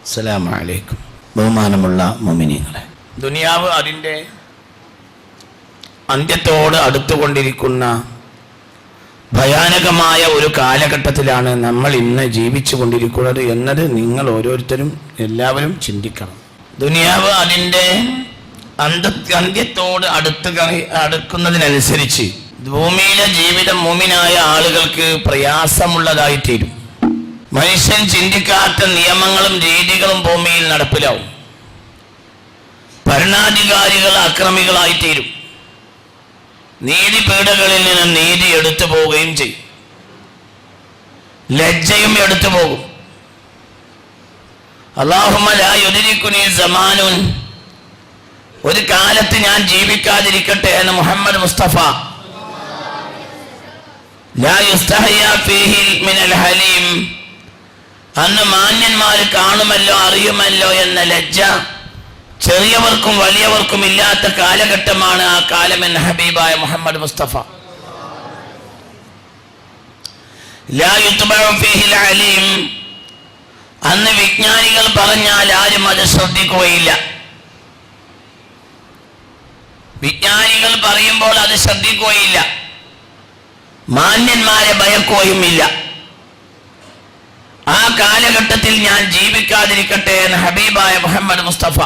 അസ്സലാമു അലൈക്കും. ബഹുമാനമുള്ള മുഅ്മിനീങ്ങളെ, ദുനിയാവ് അതിൻ്റെ അന്ത്യത്തോട് അടുത്തുകൊണ്ടിരിക്കുന്ന ഭയാനകമായ ഒരു കാലഘട്ടത്തിലാണ് നമ്മൾ ഇന്ന് ജീവിച്ചു കൊണ്ടിരിക്കുന്നത് എന്നത് നിങ്ങൾ ഓരോരുത്തരും എല്ലാവരും ചിന്തിക്കണം. ദുനിയാവ് അതിൻ്റെ അന്ത്യത്തോട് അടുക്കുന്നതിനനുസരിച്ച് ഭൂമിയിലെ ജീവിതം മുഅ്മിനായ ആളുകൾക്ക് പ്രയാസമുള്ളതായിത്തീരും. മനുഷ്യൻ ചിന്തിക്കാത്ത നിയമങ്ങളും രീതികളും ഭൂമിയിൽ നടപ്പിലാവും. ഭരണാധികാരികൾ അക്രമികളായിത്തീരും. നീതിപീഠകളിൽ നിന്ന് നീതി എടുത്തു പോവുകയും ചെയ്യും. ലജ്ജയും എടുത്തു പോകും. അല്ലാഹുമ്മ ലാ യുദ്രികുനി സമാനുൻ, ഒരു കാലത്ത് ഞാൻ ജീവിക്കാതിരിക്കട്ടെ എന്ന് മുഹമ്മദ് മുസ്തഫ. ലാ യുസ്തഹയാ ഫീഹി മിനൽ ഹലീം, അന്ന് മാന്യന്മാർ കാണുമല്ലോ അറിയുമല്ലോ എന്ന ലജ്ജ ചെറിയവർക്കും വലിയവർക്കും ഇല്ലാത്ത കാലഘട്ടമാണ് ആ കാലം എന്ന ഹബീബായ മുഹമ്മദ് മുസ്തഫ. ലാ യുത്ബഉ ഫീഹിൽ അലീം, അന്ന് വിജ്ഞാനികൾ പറഞ്ഞാൽ ആരും അത് ശ്രദ്ധിക്കുകയില്ല. വിജ്ഞാനികൾ പറയുമ്പോൾ അത് ശ്രദ്ധിക്കുകയില്ല. മാന്യന്മാരെ ഭയക്കുകയുമില്ല. ആ കാലഘട്ടത്തിൽ ഞാൻ ജീവിക്കാതിരിക്കട്ടെ എന്ന് ഹബീബായ മുഹമ്മദ് മുസ്തഫ.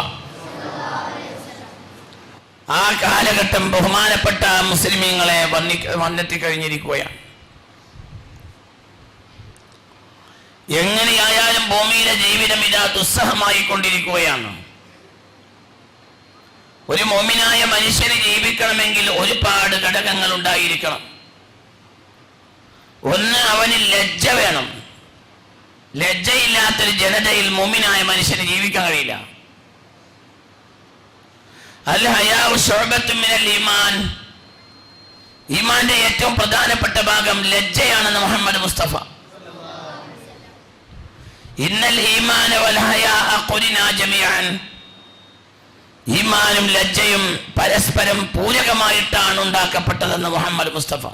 ആ കാലഘട്ടം ബഹുമാനപ്പെട്ട മുസ്ലിമീങ്ങളെ വന്നെത്തിക്കഴിഞ്ഞിരിക്കുകയാണ്. എങ്ങനെയായാലും ഭൂമിയിലെ ജീവിതം ഇതാ ദുസ്സഹമായി കൊണ്ടിരിക്കുകയാണ്. ഒരു മുഅ്മിനായ മനുഷ്യന് ജീവിക്കണമെങ്കിൽ ഒരുപാട് ഘടകങ്ങൾ ഉണ്ടായിരിക്കണം. ഒന്ന്, അവന് ലജ്ജ വേണം. ലജ്ജയില്ലാത്തൊരു ജനതയിൽ മുഅ്മിനായ മനുഷ്യന് ജീവിക്കാൻ കഴിയില്ല. അൽ ഹയാഉ ശുഅബത്തുൻ മിനൽ ഈമാൻ, ഈമാന്റെ ഏറ്റവും പ്രധാനപ്പെട്ട ഭാഗം ലജ്ജയാണെന്ന് മുഹമ്മദ് മുസ്തഫ. ഇന്നൽ ഈമാന വൽ ഹയാഅ ഖുരിനാ ജമീഅൻ, ഈമാനും ലജ്ജയും പരസ്പരം പൂരകമായിട്ടാണ് ഉണ്ടാക്കപ്പെട്ടതെന്ന് മുഹമ്മദ് മുസ്തഫ.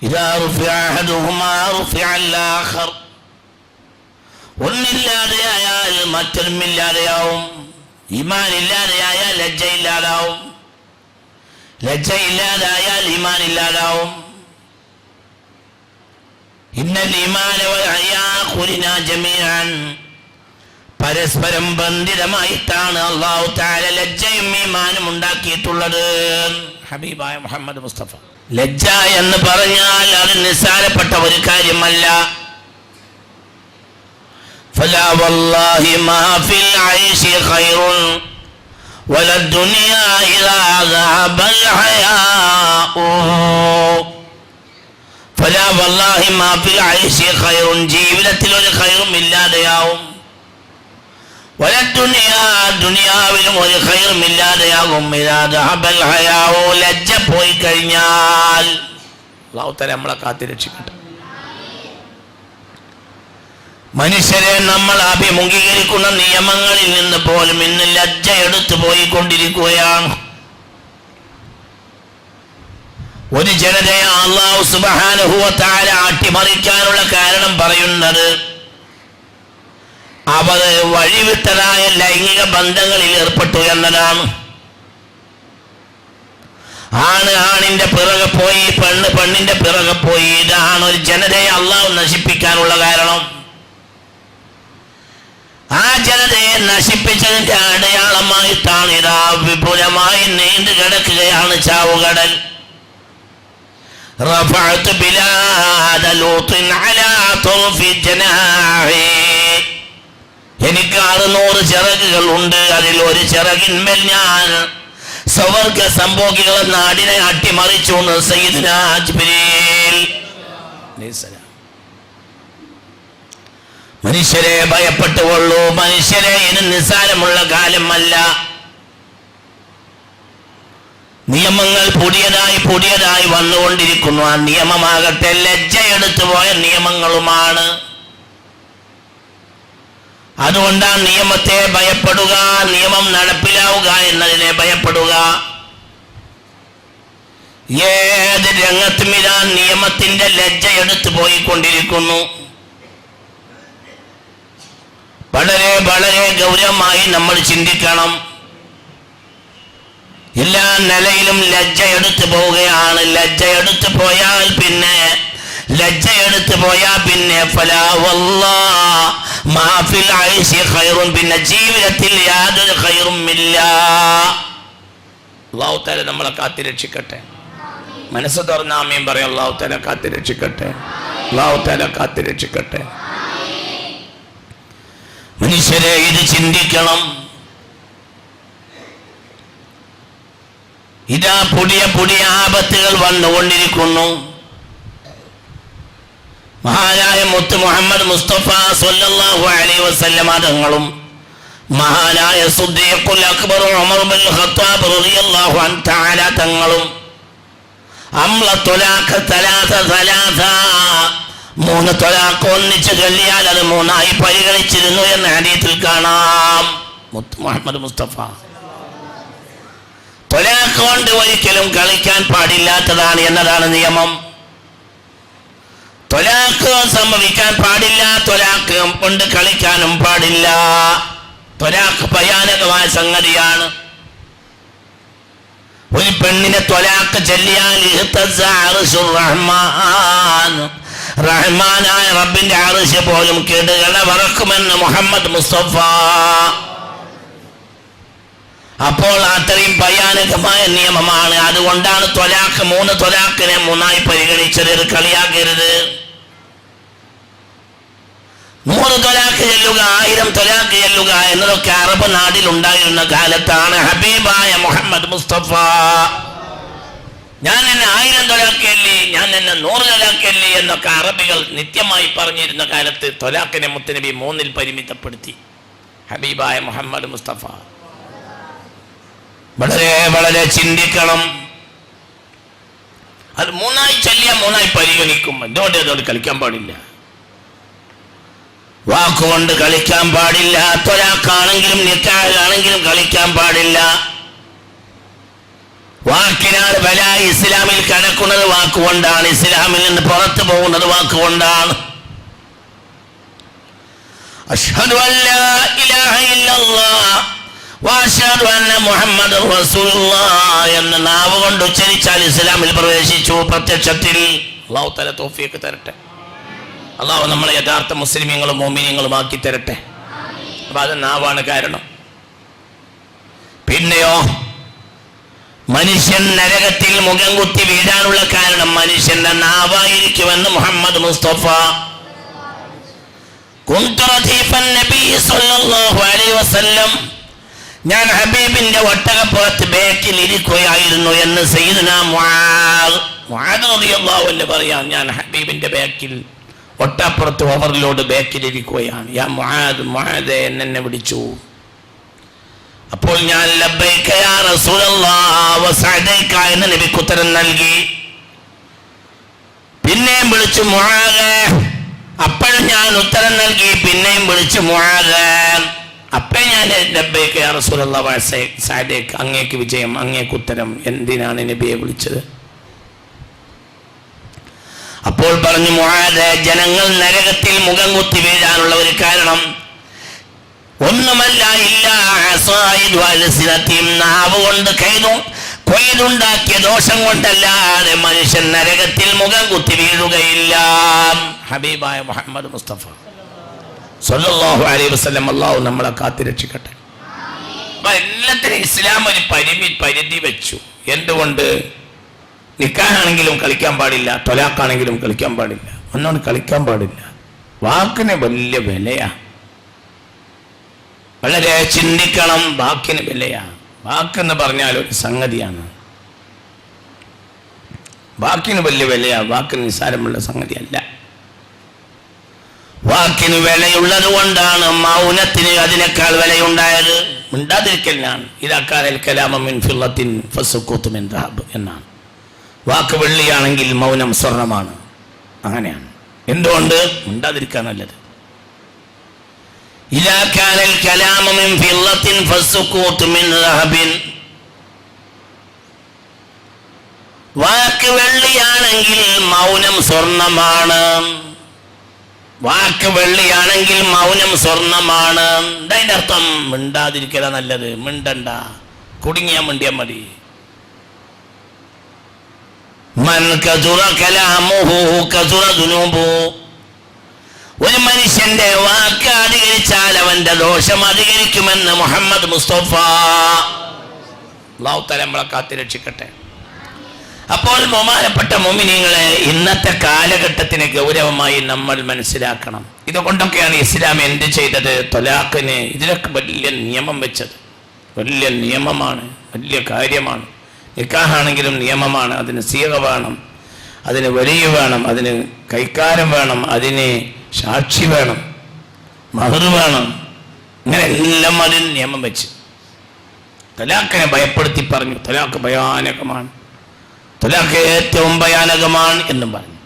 ഇദാ റുഫിഅ അഹദുഹുമാ റുഫിഅ അൽ-ആഖർ, ഒന്നില്ലാതെയായാൽ മറ്റൊന്നുമില്ലാതെയാവും. ഈമാൻ ഇല്ലാതെയായാൽ ലജ്ജ ഇല്ലാതാവും. ലജ്ജ ഇല്ലാതായാൽ ഈമാൻ ഇല്ലാതാവും. ഇന്നൽ ഈമാന വൽ ഹയാഅ ഖുരിനാ ജമീഅൻ, പരസ്പരം ബന്ധിതമായിട്ടാണ് അല്ലാഹു തആല ലജ്ജയും ഈമാനും ഉണ്ടാക്കിയിട്ടുള്ളത്. ഹബീബായ മുഹമ്മദ് മുസ്തഫ. ലജ്ജ എന്ന് പറഞ്ഞാൽ അത് നിസ്സാരപ്പെട്ട ഒരു കാര്യമല്ല. ഫലാ വല്ലാഹി മാ ഫിൽ ഐശി ഖൈറുൻ വലദ്ദുനിയാ ഇദാ ദഹബൽ ഹയാഉ. ഫലാ വല്ലാഹി മാ ഫിൽ ഐശി ഖൈറുൻ, ജീവിതത്തിൽ ഒരു ഖൈറും ഇല്ലാതെയാവും. വലദ്ദുനിയാ, ദുനിയാവിലും ഒരു ഖൈറും ഇല്ലാതെയാകും. ഇദാ ദഹബൽ ഹയാഉ, ലജ്ജ പോയി കഴിഞ്ഞാൽ. അല്ലാഹു തആല നമ്മളെ കാത്ത് രക്ഷിക്കട്ടെ. മനുഷ്യരെ നമ്മൾ അഭിമുഖീകരിക്കുന്ന നിയമങ്ങളിൽ നിന്ന് പോലും ഇന്ന് ലജ്ജ എടുത്തു പോയിക്കൊണ്ടിരിക്കുകയാണ്. ഒരു ജനതയെ അല്ലാഹു സുബ്ഹാനഹു വ തആല അട്ടിമറിക്കാനുള്ള കാരണം പറയുന്നത് അവർ വഴിവിട്ടതായ ലൈംഗിക ബന്ധങ്ങളിൽ ഏർപ്പെട്ടു എന്നതാണ്. ആണ് ആണിന്റെ പിറകെ പോയി, പെണ്ണ് പെണ്ണിന്റെ പിറകെ പോയി. ഇതാണ് ഒരു ജനതയെ അല്ലാഹു നശിപ്പിക്കാനുള്ള കാരണം. ആ ജനതയെ നശിപ്പിച്ചതിന്റെ അടയാളമായിട്ടാണ് ഇതാ വിപുലമായി നീണ്ടു കിടക്കുകയാണ് ചാവുകടൽ. റഫഅതു ബിലാദ ലൂത്തിൻ അലാ തുർഫി ജനാഹി, എനിക്ക് 600 ചിറകുകൾ ഉണ്ട്. അതിൽ ഒരു ചിറകിന്മേൽ ഞാൻ സ്വർഗ്ഗ സംഭോഗികളെ നാടിനെ അട്ടിമറിച്ചു എന്ന് സയ്യിദുനാ ജിബ്രീൽ അലൈഹിസ്സലാം. മനുഷ്യരെ ഭയപ്പെട്ടുകൊള്ളൂ. മനുഷ്യരെ ഇത് നിസ്സാരമുള്ള കാലമല്ല. നിയമങ്ങൾ പുതിയതായി വന്നുകൊണ്ടിരിക്കുന്നു. ആ നിയമമാകട്ടെ ലജ്ജയെടുത്തു പോയ നിയമങ്ങളുമാണ്. അതുകൊണ്ടാണ് നിയമത്തെ ഭയപ്പെടുക, നിയമം നടപ്പിലാവുക എന്നതിനെ ഭയപ്പെടുക. ഏത് രംഗത്തും ഇതാ നിയമത്തിന്റെ ലജ്ജ എടുത്തു പോയിക്കൊണ്ടിരിക്കുന്നു. വളരെ വളരെ ഗൗരവമായി നമ്മൾ ചിന്തിക്കണം. എല്ലാ നിലയിലും ലജ്ജ എടുത്തു പോവുകയാണ്. ലജ്ജ എടുത്തു പോയാൽ പിന്നെ ഫലാ വല്ലാഹ് മാ ഫിൽ ഐശി ഖൈറുൻ, പിന്നെ ജീവിതത്തിൽ യാതൊരു ഖൈറും ഇല്ല. അല്ലാഹു തആല നമ്മളെ കാത്തിരക്ഷിക്കട്ടെ. മനസ്സ് തുറന്ന് ആമീൻ പറയാം. അല്ലാഹു തആല കാത്തിരക്ഷിക്കട്ടെ. അല്ലാഹു തആല കാത്തിരക്ഷിക്കട്ടെ. മനുഷ്യരെ ഇത് ചിന്തിക്കണം. ഇതാ പുതിയ പുതിയ ആപത്തുകൾ വന്നുകൊണ്ടിരിക്കുന്നു. മഹാനായ മുത്ത് മുഹമ്മദ് മുസ്തഫ സ്വല്ലല്ലാഹു അലൈഹി വസല്ലമ തങ്ങളും മഹാനായ സിദ്ദീഖുൽ അക്ബർ ഉമർ ബിൻ ഖത്താബ് റളിയല്ലാഹു അൻഹു തആല തങ്ങളും അംല തുലാഖ തലാഥ 3 ത്വലാഖ് ഒന്നിച്ച് ചൊല്ലിയാൽ അത് 3ആയി പരിഗണിച്ചിരുന്നു എന്ന് ഹദീസിൽ കാണാം. മുത്ത് മുഹമ്മദ് മുസ്തഫ ത്വലാഖ് കൊണ്ട് ഒരിക്കലും കളിക്കാൻ പാടില്ലാത്തതാണ് എന്നതാണ് നിയമം. ത്വലാഖ് സംഭവിക്കാൻ പാടില്ല, ത്വലാഖ് കൊണ്ട് കളിക്കാനും പാടില്ല. ത്വലാഖ് ഭയാനകമായ സംഗതിയാണ്. ഒരു പെണ്ണിനെ ത്വലാഖ് ചൊല്ലിയാൽ റഹ്മാനായ റബ്ബിന്റെ അർശ് പോലും കേടുകള വറക്കുമെന്ന് മുഹമ്മദ് മുസ്തഫ. അപ്പോൾ അത്രയും ഭയാനകമായ നിയമമാണ്. അതുകൊണ്ടാണ് ത്വലാഖ് 3 ത്വലാഖിനെ 3ആയി പരിഗണിച്ചത്. ഇത് കളിയാക്കരുത്. 100 ത്വലാഖ് ചെല്ലുക, 1000 ത്വലാഖ് ചെല്ലുക എന്നതൊക്കെ അറബ് നാട്ടിൽ ഉണ്ടായിരുന്ന കാലത്താണ്. ഹബീബായ മുഹമ്മദ് മുസ്തഫ ഞാൻ എന്നെ 1000 ത്വലാഖ് ചൊല്ലി, ഞാൻ എന്നെ 100 ത്വലാഖ് ചൊല്ലി എന്നൊക്കെ അറബികൾ നിത്യമായി പറഞ്ഞിരുന്ന കാലത്ത് ത്വലാഖിനെ മുത്തുനബി 3ൽ പരിമിതപ്പെടുത്തി. ഹബീബായ മുഹമ്മദ് മുസ്തഫ വളരെ വളരെ ചിന്തിക്കണം. അത് 3ആയി ചൊല്ലിയ 3ആയി പരിഗണിക്കും. അതോട് കളിക്കാൻ പാടില്ല. വാക്കുകൊണ്ട് കളിക്കാൻ പാടില്ല. ത്വലാഖാണെങ്കിലും നിക്കാഹാണെങ്കിലും കളിക്കാൻ പാടില്ല. വാക്കിനാണ് ബല. ഇസ്ലാമിൽ കടക്കുന്നത് വാക്കുകൊണ്ടാണ്. ഇസ്ലാമിൽ നിന്ന് പുറത്തു പോകുന്നത് വാക്കുകൊണ്ടാണ്. അഷ്ഹദു അല്ലാ ഇലാഹ ഇല്ലല്ലാഹ് വഅഷ്ഹദു അന്ന മുഹമ്മദുർ റസൂലുള്ളാഹ് എന്ന നാവ് കൊണ്ട് ഉച്ചരിച്ചാൽ ഇസ്ലാമിൽ പ്രവേശിച്ചു. പ്രത്യക്ഷത്തിൽ അല്ലാഹു തആല തൗഫീഖ് തരട്ടെ. അല്ലാഹു നമ്മളെ യഥാർത്ഥ മുസ്ലിമീങ്ങളും മുഅ്മിനീങ്ങളും ആക്കി തരട്ടെ. അപ്പൊ അത് നാവാണ് കാരണം. പിന്നെയോ മനുഷ്യൻ നരകത്തിൽ മുഖം കുത്തി വീഴാനുള്ള കാരണം മനുഷ്യന്റെ നാവായിരിക്കുമെന്ന് മുഹമ്മദ് മുസ്തഫ. കുന്തു റദീഫൻ നബി സ്വല്ലല്ലാഹു അലൈഹി വസല്ലം, ഞാൻ ഹബീബിന്റെ ഒട്ടകപ്പുറത്ത് ബേക്കിൽ ഇരിക്കുകയായിരുന്നു എന്ന് സയ്യിദുനാ മുആദ് റളിയല്ലാഹു അൻഹു പറയാം. ഞാൻ ഹബീബിന്റെ ബേക്കിൽ ഒട്ടകപ്പുറത്ത് ഓവർലോഡ് ബേക്കിൽ ഇരിക്കുകയാണ്. യാ മുആദ് എന്നെ വിളിച്ചു. അപ്പോൾ ഞാൻ ലബ്ബൈക യാ റസൂലല്ലാഹ് വസഅദൈക എന്ന് നബിക്ക് ഉത്തരം നൽകി. പിന്നെയും വിളിച്ചു മുആദ്. അപ്പോഴും ഞാൻ ഉത്തരം നൽകി. പിന്നെയും വിളിച്ചു മുആദ്. അപ്പോൾ ഞാൻ ലബ്ബൈക യാ റസൂലല്ലാഹ് വസഅദൈക, അങ്ങേക്ക് വിജയം, അങ്ങേക്ക് ഉത്തരം. എന്തിനാണ് നബിയെ വിളിച്ചത്? അപ്പോൾ പറഞ്ഞു മുആദ്, ജനങ്ങൾ നരകത്തിൽ മുഖം കുത്തി വീഴാനുള്ള ഒരു കാരണം ഒന്നുമല്ല, നാവ് കൊണ്ട് കൊയ്തുണ്ടാക്കിയ ദോഷം കൊണ്ടല്ലാതെ മനുഷ്യൻ നരകത്തിൽ മുഖം കുത്തി വീഴുകയില്ല. ഹബീബായ മുഹമ്മദ് മുസ്തഫ സ്വല്ലല്ലാഹു അലൈഹി വസല്ലം അല്ലാഹു നമ്മളെ കാത്തിരക്ഷിക്കട്ടെ. അപ്പൊ എല്ലാത്തിനും ഇസ്ലാം ഒരു പരിധി വെച്ചു. എന്തുകൊണ്ട്? നിക്കാഹാണെങ്കിലും കളിക്കാൻ പാടില്ല, ത്വലാഖാണെങ്കിലും കളിക്കാൻ പാടില്ല, ഒന്നും കളിക്കാൻ പാടില്ല. വാക്കിന് വലിയ വിലയാ. വളരെ ചിന്തിക്കണം. വാക്കിന് വിലയാ. വാക്കെന്ന് പറഞ്ഞാൽ ഒരു സംഗതിയാണ്. വാക്കിന് വലിയ വിലയാ. വാക്കിന് നിസ്സാരമുള്ള സംഗതിയല്ല. വാക്കിന് വിലയുള്ളത് കൊണ്ടാണ് മൗനത്തിന് അതിനേക്കാൾ വിലയുണ്ടായത്. മിണ്ടാതിരിക്കലാണ്. ഇതാക്കാൽ കലാമ മിൻ ഫില്ലത്തിൻ ഫസുഖൂതു മിൻ ദഹബ് എന്നാണ്. വാക്ക് വെള്ളിയാണെങ്കിൽ മൗനം സ്വർണമാണ്. അങ്ങനെയാണ്. എന്തുകൊണ്ട്? മിണ്ടാതിരിക്കാൻ നല്ലത്. ഇലാ കാനൽ കലാമ മിൻ ഫില്ലത്തിൻ ഫസുഖൂതു മിൻ ദഹബിൻ, വാക്ക് വെള്ളിയാണെങ്കിൽ മൗനം സ്വർണമാണ്. വാക്ക് വെള്ളിയാണെങ്കിൽ മൗനം സ്വർണമാണ്. അതിന്റെ അർത്ഥം മിണ്ടാതിരിക്കല നല്ലത്. മിണ്ടണ്ട, കുടുങ്ങിയാ മിണ്ടിയാ മതി. മൻ കസുറ കലാമുഹു കസുറ ദുനൂബുഹു. ഒരു മനുഷ്യന്റെ വാക്ക് അധികരിച്ചാൽ അവന്റെ ദോഷം അധികരിക്കുമെന്ന് മുഹമ്മദ് മുസ്തഫ. അല്ലാഹു തആല നമ്മളെ കാത്തുരക്ഷിക്കട്ടെ. അപ്പോൾ ബഹുമാനപ്പെട്ട മുഅ്മിനീങ്ങളെ, ഇന്നത്തെ കാലഘട്ടത്തിന് ഗൗരവമായി നമ്മൾ മനസ്സിലാക്കണം. ഇതുകൊണ്ടൊക്കെയാണ് ഇസ്ലാം എന്ത് ചെയ്തത്? ത്വലാഖിന് ഇതിലൊക്കെ വലിയ നിയമം വെച്ചത്. വലിയ നിയമമാണ്, വലിയ കാര്യമാണ്. നിക്കാഹാണെങ്കിലും നിയമമാണ്. അതിന് സീഗ വേണം, അതിന് വലിയ വേണം, അതിന് കൈക്കാരം വേണം, അതിന് സാക്ഷി വേണം, മഹർ വേണം. ഇങ്ങനെ എല്ലാം അതിന് നിയമം വെച്ച് ത്വലാഖിനെ ഭയപ്പെടുത്തി പറഞ്ഞു. ത്വലാഖ് ഭയാനകമാണ്, ത്വലാഖ് ഏറ്റവും ഭയാനകമാണ് എന്നും പറഞ്ഞു.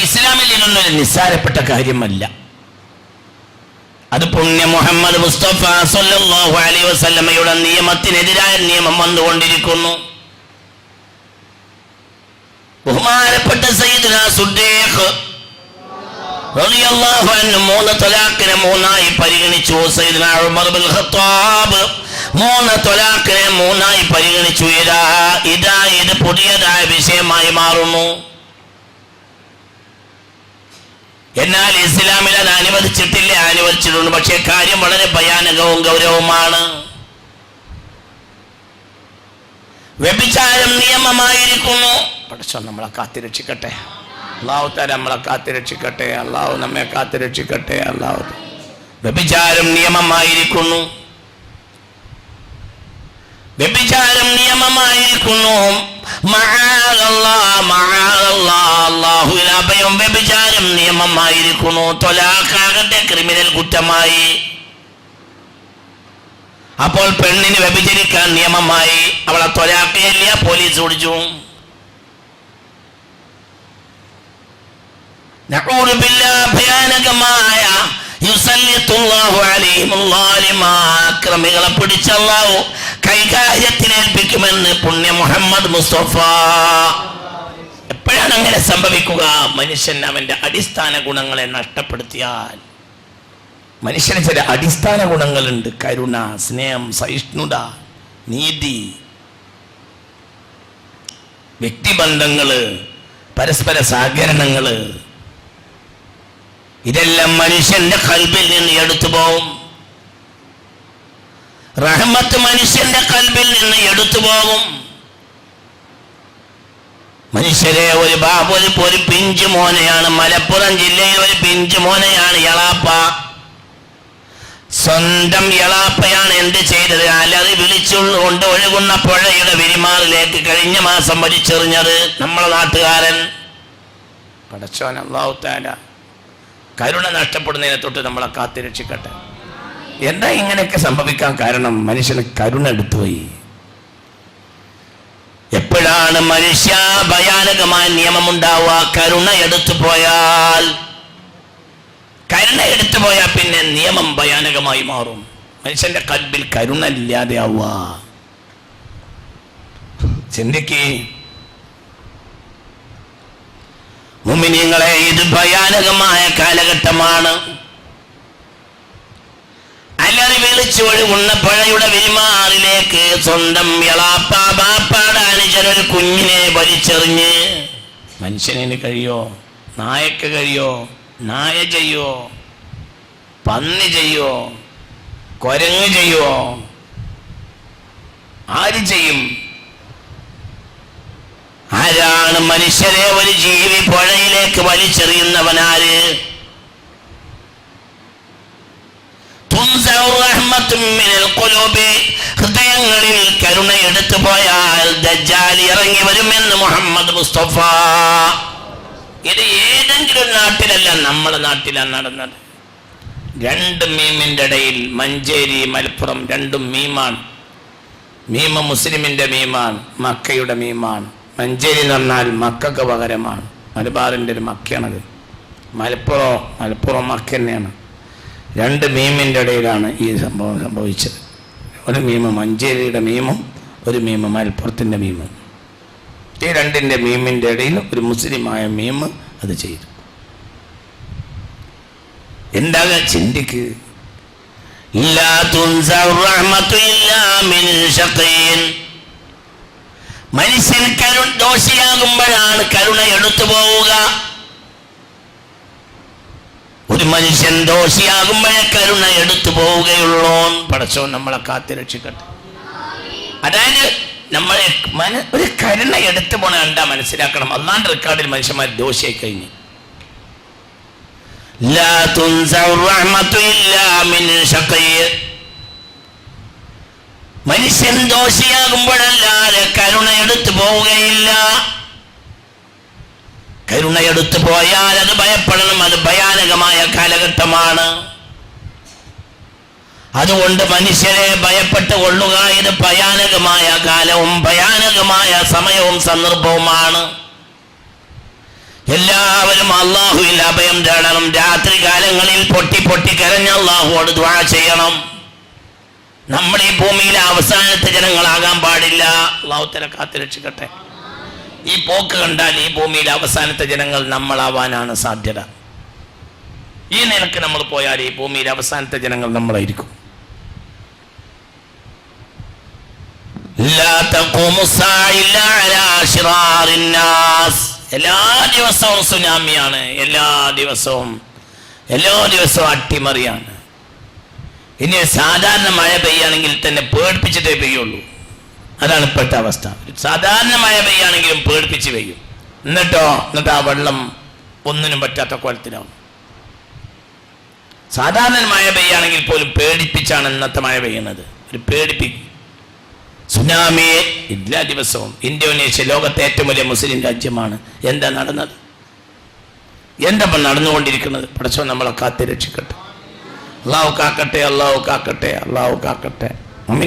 ഇസ്ലാമിൽ ഇതൊന്നും നിസ്സാരപ്പെട്ട കാര്യമല്ല. അത് പുണ്യ മുഹമ്മദ് മുസ്തഫ സല്ലല്ലാഹു അലൈഹി വസല്ലമയുടെ നിയമത്തിനെതിരായ നിയമം വന്നുകൊണ്ടിരിക്കുന്നു. ബഹുമാനപ്പെട്ട സയ്യിദുനാ സുദ്ദീഖ് റളിയല്ലാഹു അൻഹു 3 ത്വലാഖിനെ 3ആയി പരിഗണിച്ചു. സയ്യിദുനാ ഉമർ ഇബ്നുൽ ഖത്താബ് 3 ത്വലാഖിനെ 3ആയി പരിഗണിച്ചു. ഇത് പുതിയതായ വിഷയമായി മാറുന്നു. എന്നാൽ ഇസ്ലാമിൽ അത് അനുവദിച്ചിട്ടില്ല, അനുവദിച്ചിട്ടുണ്ട്. പക്ഷേ കാര്യം വളരെ ഭയാനകവും ഗൗരവമാണ്. വ്യഭിചാരം നിയമമായിരിക്കുന്നു. പഠിച്ചോ, നമ്മളെ കാത്തുരക്ഷിക്കട്ടെ. അല്ലാഹു തആല നമ്മളെ കാത്തുരക്ഷിക്കട്ടെ. അല്ലാഹു നമ്മെ കാത്തുരക്ഷിക്കട്ടെ. അല്ലാഹു വ്യഭിചാരം നിയമമായിരിക്കുന്നു. വ്യഭിചാരം നിയമമായിരിക്കുന്നു. അല്ലാഹുവിൽ അഭയം. വ്യഭിചാരം നിയമമായിരിക്കുന്നു. ത്വലാഖാകട്ടെ ക്രിമിനൽ കുറ്റമായി. അപ്പോൾ പെണ്ണിന് വ്യഭിചരിക്കാൻ നിയമമായി. അവളെ ത്വലാഖില്ല, പോലീസ് ഓടിച്ചു. നഊദു ബില്ലാഹ്, ഭയാനകമായ ക്രമികളെ പിടിച്ച് അല്ലാഹു കൈകാര്യത്തിനേൽപ്പിക്കുമെന്ന് പുണ്യ മുഹമ്മദ് മുസ്തഫ. എപ്പോഴാണ് അങ്ങനെ സംഭവിക്കുക? മനുഷ്യൻ അവന്റെ അടിസ്ഥാന ഗുണങ്ങളെ നഷ്ടപ്പെടുത്തിയാൽ. മനുഷ്യന് ചില അടിസ്ഥാന ഗുണങ്ങളുണ്ട്: കരുണ, സ്നേഹം, സഹിഷ്ണുത, നീതി, വ്യക്തിബന്ധങ്ങള്, പരസ്പര സഹകരണങ്ങള്. ഇതെല്ലാം മനുഷ്യന്റെ ഖൽബിൽ നിന്ന് എടുത്തു പോകും. റഹ്മത്ത് മനുഷ്യന്റെ ഖൽബിൽ നിന്ന് എടുത്തു പോകും. മനുഷ്യരെ, ഒരു പിഞ്ചു മോനെയാണ്, മലപ്പുറം ജില്ലയിൽ ഒരു പിഞ്ചു മോനെയാണ് എളാപ്പ. സ്വന്തം എളാപ്പയാണ് എന്ത് ചെയ്തത്? അലറി വിളിച്ചുകൊണ്ട് ഒഴുകുന്ന പുഴയുടെ വിരിമാറിലേക്ക് കഴിഞ്ഞ മാസം വലിച്ചെറിഞ്ഞത് നമ്മളെ നാട്ടുകാരൻ. പടച്ചോൻ അല്ലാഹു തആല കരുണ നഷ്ടപ്പെടുന്നതിനെ തൊട്ട് നമ്മളെ കാത്തുരക്ഷിക്കട്ടെ. എന്താ ഇങ്ങനെയൊക്കെ സംഭവിക്കാൻ കാരണം? മനുഷ്യന് കരുണ എടുത്തുപോയി. എപ്പോഴാണ് മനുഷ്യ ഭയാനകമായ നിയമം ഉണ്ടാവുക? കരുണ എടുത്തു പോയാൽ. കരുണ എടുത്തു പോയാൽ പിന്നെ നിയമം ഭയാനകമായി മാറും. മനുഷ്യന്റെ കൽബിൽ കരുണ ഇല്ലാതെ ആവുക. ചിന്തിക്ക് മുഅ്മിനീങ്ങളെ, ഇത് ഭയാനകമായ കാലഘട്ടമാണ്. അലറി വിളിച്ചു ഒഴുകുന്ന പുഴയുടെ വിരിമാറിലേക്ക് സ്വന്തം എളാപ്പ, ബാപ്പാടെ അനുജൻ ഒരു കുഞ്ഞിനെ വലിച്ചെറിഞ്ഞ്. മനുഷ്യന് കഴിയോ? നായക്ക് കഴിയോ? നായ ചെയ്യോ? പന്നി ചെയ്യോ? കുരങ്ങ് ചെയ്യോ? ആര് ചെയ്യും? ആരാണ് മനുഷ്യരെ ഒരു ജീവി പുഴയിലേക്ക് വലിച്ചെറിയുന്നവനാര്? ഹൃദയങ്ങളിൽ കരുണ എടുത്തു പോയാൽ ദജ്ജാൽ ഇറങ്ങി വരുമെന്ന് മുഹമ്മദ് മുസ്തഫ. ഇത് ഏതെങ്കിലും നാട്ടിലല്ല, നമ്മുടെ നാട്ടിലാണ് നടന്നത്. 2 മീമിന്റെ ഇടയിൽ മഞ്ചേരി, മലപ്പുറം, 2 മീമാണ്. മീമ മുസ്ലിമിന്റെ മീമാണ്, മക്കയുടെ മീമാണ്. മഞ്ചേരി എന്ന് പറഞ്ഞാൽ മക്കൾക്ക് പകരമാണ്. മലബാറിൻ്റെ ഒരു മക്കയാണത്. മലപ്പുറം മക്ക തന്നെയാണ്. 2 മീമിൻ്റെ ഇടയിലാണ് ഈ സംഭവം സംഭവിച്ചത്. ഒരു മീമ് മഞ്ചേരിയുടെ മീമും ഒരു മീമ് മലപ്പുറത്തിൻ്റെ മീമും. ഈ 2ന്റെ മീമിൻ്റെ ഇടയിൽ ഒരു മുസ്ലിമായ മീമ് അത് ചെയ്തു. എന്താ ചിന്തിക്ക്. ലാ തുൻസർ റഹ്മത്തു ഇല്ലാ മിൻ ശഖീൻ. മനുഷ്യൻ ദോഷിയാകുമ്പോഴാണ് കരുണ എടുത്തു പോവുക. ഒരു മനുഷ്യൻ ദോഷിയാകുമ്പോഴേ കരുണ എടുത്തു പോവുകയുള്ളൂ. പടച്ചോൻ നമ്മളെ കാത്തി രക്ഷിക്കട്ടെ. അതായത് നമ്മളെ ഒരു കരുണ എടുത്തു പോണ എന്താ മനസ്സിലാക്കണം. അല്ലാണ്ട് റെക്കോർഡിൽ മനുഷ്യന്മാർ ദോഷിയായി കഴിഞ്ഞു. ലാ തുൻസർ റഹ്മത്തു ഇല്ലാ മിൻ ശഖീൻ. മനുഷ്യൻ ദോഷിയാകുമ്പോഴല്ലാതെ കരുണ എടുത്തു പോവുകയില്ല. കരുണ എടുത്തു പോയാൽ അത് ഭയപ്പെടണം. അത് ഭയാനകമായ കാലഘട്ടമാണ്. അതുകൊണ്ട് മനുഷ്യരെ ഭയപ്പെട്ട് കൊള്ളുക. ഇത് ഭയാനകമായ കാലവും ഭയാനകമായ സമയവും സന്ദർഭവുമാണ്. എല്ലാവരും അല്ലാഹുവിൽ അഭയം തേടണം. രാത്രി കാലങ്ങളിൽ പൊട്ടി പൊട്ടി കരഞ്ഞ് അല്ലാഹുവോട് ദുആ ചെയ്യണം. നമ്മൾ ഈ ഭൂമിയിലെ അവസാനത്തെ ജനങ്ങളാകാൻ പാടില്ല. അല്ലാഹു തആല കാത്ത് രക്ഷിക്കട്ടെ. ഈ പോക്ക് കണ്ടാൽ ഈ ഭൂമിയിലെ അവസാനത്തെ ജനങ്ങൾ നമ്മളാവാനാണ് സാധ്യത. ഈ നിലക്ക് നമ്മൾ പോയാൽ ഈ ഭൂമിയിലെ അവസാനത്തെ ജനങ്ങൾ നമ്മളായിരിക്കും. ലാ തഖൂമു സ്സാഅ ഇല്ലാ അലാ ശിറാറിൻ നാസ്. എല്ലാ ദിവസവും സുനാമിയാണ്. എല്ലാ ദിവസവും അട്ടിമറിയാണ്. ഇനി സാധാരണ മഴ പെയ്യാണെങ്കിൽ തന്നെ പേടിപ്പിച്ചിട്ടേ പെയ്യുള്ളൂ. അതാണ് ഇപ്പോഴത്തെ അവസ്ഥ. സാധാരണ മഴ പെയ്യാണെങ്കിലും പേടിപ്പിച്ച് പെയ്യും. എന്നിട്ട് ആ വെള്ളം ഒന്നിനും പറ്റാത്ത കോലത്തിലാവും. സാധാരണ മഴ പെയ്യാണെങ്കിൽ പോലും പേടിപ്പിച്ചാണ് ഇന്നത്തെ മഴ പെയ്യുന്നത്. ഒരു പേടിപ്പിക്കും. സുനാമിയെ എല്ലാ ദിവസവും. ഇന്തോനേഷ്യ ലോകത്തെ ഏറ്റവും വലിയ മുസ്ലിം രാജ്യമാണ്. എന്താ നടന്നത്? എന്താ നടന്നുകൊണ്ടിരിക്കുന്നത്? പടച്ചോൻ നമ്മളെ കാത്തി രക്ഷിക്കട്ടെ. അല്ലാഹു കാക്കട്ടെ, അല്ലാഹു കാക്കട്ടെ, അല്ലാഹു കാക്കട്ടെ.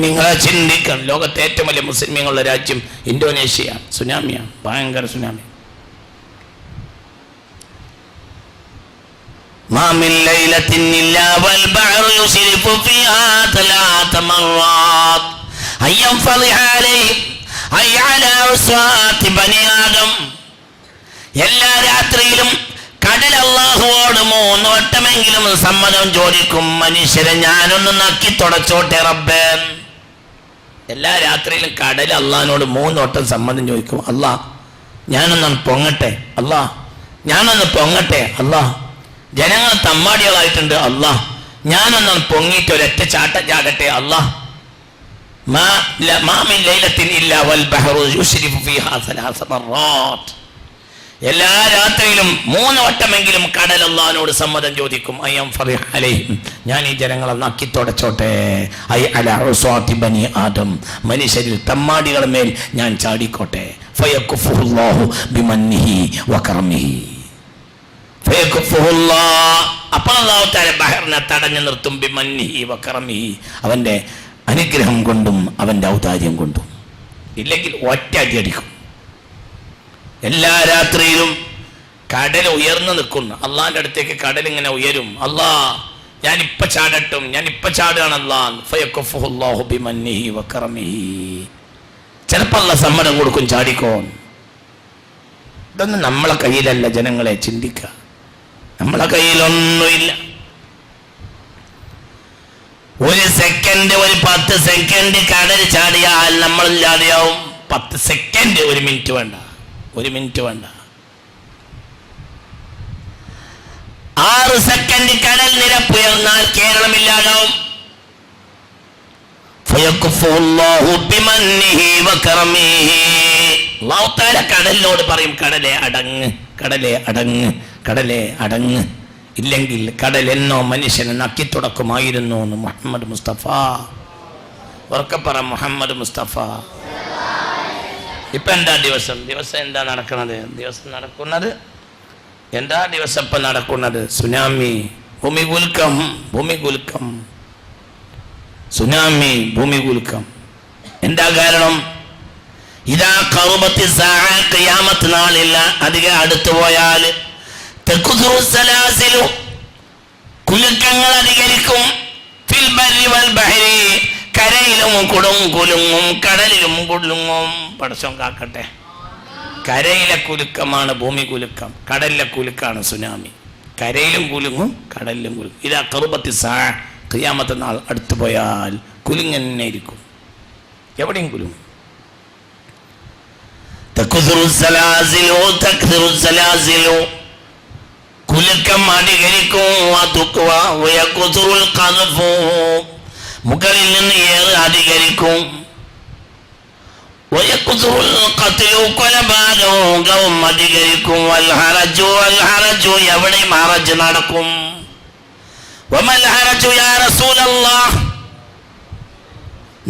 നിങ്ങളെ ചിന്തിക്കണം. ലോകത്തെ ഏറ്റവും വലിയ മുസ്ലിമുള്ള രാജ്യം ഇന്തോനേഷ്യയാണ്. സുനാമിയാണ്, ഭയങ്കര സുനാമി. മാ മിൻ ലൈലത്തിൻ ഇല്ലാ വൽ ബഹ്റു യുസ്രിഫു ഫീഹാ തലാത മർറാത്ത് അയ്യം ഫളിഹ അലൈഹി അയ്യഅല ഉസ്വാതി ബനി ആദം. എല്ലാ രാത്രിയിലും കടൽ അല്ലാഹുവോട് 3 വട്ടമെങ്കിലും സമ്മതം ചോദിക്കും. മനുഷ്യരെ ഞാനൊന്ന് നക്കി തുടച്ചോട്ടെ റബ്ബേ. എല്ലാ രാത്രിയിലും കടൽ അള്ളാഹിനോട് 3 വട്ടം സമ്മതം ചോദിക്കും. അല്ലാ ഞാനൊന്ന് പൊങ്ങട്ടെ, അല്ലാ ഞാനൊന്ന് പൊങ്ങട്ടെ, അല്ലാ ജനങ്ങൾ തമ്മാടികളായിട്ടുണ്ട്, അല്ലാ ഞാനൊന്ന് പൊങ്ങിയിട്ട് ഒരൊറ്റ ചാട്ടം ചാടട്ടെ, അല്ലാ. മാ മിൻ ലൈലത്തിൻ ഇല്ലാ വൽ ബഹ്റു യുസ്രിഫു ഫീഹാ സലാസ മർറാത്ത്. എല്ലാ രാത്രിയിലും 3 വട്ടമെങ്കിലും കടൽ അല്ലാഹുവിനോട് സമ്മതം ചോദിക്കും. അയ്യം ഫളിഹ അലൈഹിം, ഞാൻ ഈ ജനങ്ങളെ നക്കി തുടച്ചോട്ടെ. ഐ അലാ ഉസ്വാതി ബനി ആദം, മനുഷ്യരിൽ തമ്മാടികളുടെ മേൽ ഞാൻ ചാടിക്കോട്ടെ. ഫയകുഫുല്ലാഹു ബിമന്നിഹി വകറമിഹി. ഫയകുഫുല്ലാഹ്, അപ്പോൾ അല്ലാഹു തആല ബഹറിനെ തടഞ്ഞു നിർത്തും. ബിമന്നിഹി വകറമിഹി, അവന്റെ അനുഗ്രഹം കൊണ്ടും അവന്റെ ഔദാര്യം കൊണ്ടും. ഇല്ലെങ്കിൽ ഒറ്റ അടി അടിക്കും. എല്ലാ രാത്രിയിലും കടൽ ഉയർന്നു നിൽക്കുന്നു. അള്ളാന്റെ അടുത്തേക്ക് കടൽ ഇങ്ങനെ ഉയരും. അല്ലാ ഞാനിപ്പ ചാടട്ടും, ഞാനിപ്പ ചാടുകയാണ് അല്ലാ. ഫയകുഫുല്ലാഹു ബിമന്നിഹി വകറമിഹി. ചിലപ്പോൾ അല്ലാഹ് സമ്മതം കൊടുക്കും, ചാടിക്കോ. ഇതൊന്നും നമ്മളെ കയ്യിലല്ല. ജനങ്ങളെ ചിന്തിക്കുക, നമ്മളെ കയ്യിലൊന്നുമില്ല. ഒരു സെക്കൻഡ്, ഒരു 10 സെക്കൻഡ് കടൽ ചാടിയാൽ നമ്മളില്ലാതെയാവും. 10 സെക്കൻഡ്, 1 മിനിറ്റ് വേണ്ട, 1 മിനിറ്റ് വേണ്ട. 6 സെക്കൻഡ് കടൽ നിരപ്പുയർന്നാൽ കേരളമില്ലാതാവും. അല്ലാഹു തആല കടലിനോട് പറയും, കടലെ അടങ്ങ്, കടലെ അടങ്ങ്, കടലെ അടങ്ങ്. ഇല്ലെങ്കിൽ കടൽ എന്നോ മനുഷ്യനെ നക്കി തുടക്കുമായിരുന്നു എന്ന് മുഹമ്മദ് മുസ്തഫ. ഉറക്കപ്പറ മുഹമ്മദ് മുസ്തഫ. ഇപ്പൊ എന്താ ദിവസം എന്താ നടക്കുന്നത്? ദിവസം നടക്കുന്നത് എന്താ? ദിവസം ഇപ്പൊ നടക്കുന്നത് സുനാമി, ഭൂമികുലുക്കം, സുനാമി, ഭൂമികുലുക്കം. എന്താ കാരണം? ഇതാ ഖറബത്തി സാഅ, ഖിയാമത്ത് നാളില്ല അധികം അടുത്തു പോയാൽ തഖ്ദുറു സലാസിലു, കുലുക്കങ്ങൾ അധികരിക്കും. ഫിൽ ബർരി വൽ ബഹരി, കരയിലും കുലുങ്ങും, കടലിലും കുലുങ്ങും. പടച്ചോൻ കാക്കട്ടെ. കരയിലെ കുലുക്കമാണ് ഭൂമി കുലുക്കം, കടലിലെ കുലുക്കാണ് സുനാമി. കരയിലും കുലുങ്ങും, കടലിലും കുലുങ്ങും. ഇതാ ഖറുബത്തി സാ, ഖിയാമത്ത് നാൾ അടുത്തു പോയാൽ കുലുങ്ങനെ ഇരിക്കും, എവിടെയും കുലുങ്ങും. കുലുക്കം അധികരിക്കും, മുകളിൽ നിന്ന് ഏറ് അധികരിക്കും, കൊലപാതകവും അധികരിക്കും, എവിടെയും ഹറജ് നടക്കും.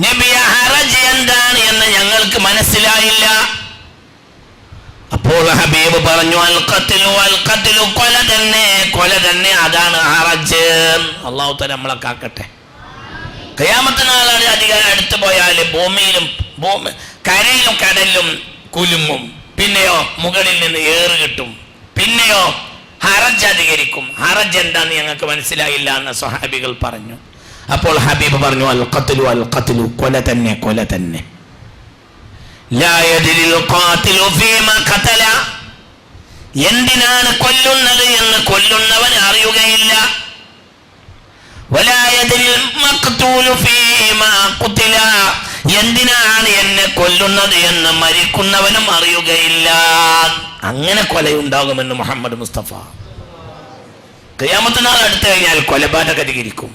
നബിയെ ഹറജ് എന്താണ് എന്ന് ഞങ്ങൾക്ക് മനസ്സിലായില്ല. അപ്പോൾ ഹബീബ് പറഞ്ഞു, അൽ ഖത്ലു കൊല തന്നെ, കൊല തന്നെ, അതാണ് ഹറജ്. അല്ലാഹു തആല നമ്മളെ കാക്കട്ടെ. ഖിയാമത്ത് നാളാണ് അധികാരം അടുത്തു പോയാൽ കരയിലും കടലിലും കുലുങ്ങും, പിന്നെയോ മുകളിൽ നിന്ന് ഏറ് കിട്ടും, പിന്നെയോ ഹറജ് അധികരിക്കും. ഹറജ് എന്താന്ന് ഞങ്ങൾക്ക് മനസ്സിലായില്ല എന്ന് സ്വഹാബികൾ പറഞ്ഞു. അപ്പോൾ ഹബീബ് പറഞ്ഞു, അൽ ഖത്ലു കൊല തന്നെ, കൊല തന്നെ. എന്തിനാണ് കൊല്ലുന്നത് എന്ന് കൊല്ലുന്നവൻ അറിയുകയില്ല. എന്തിനാണ് എന്നെ കൊല്ലുന്നത് എന്ന് മരിക്കുന്നവനും അറിയുകയില്ല. അങ്ങനെ കൊലയുണ്ടാകുമെന്ന് മുഹമ്മദ് മുസ്തഫ. ഖിയാമത്ത് നാൾ അടുത്തു കഴിഞ്ഞാൽ കൊലപാതകം അധികരിക്കും.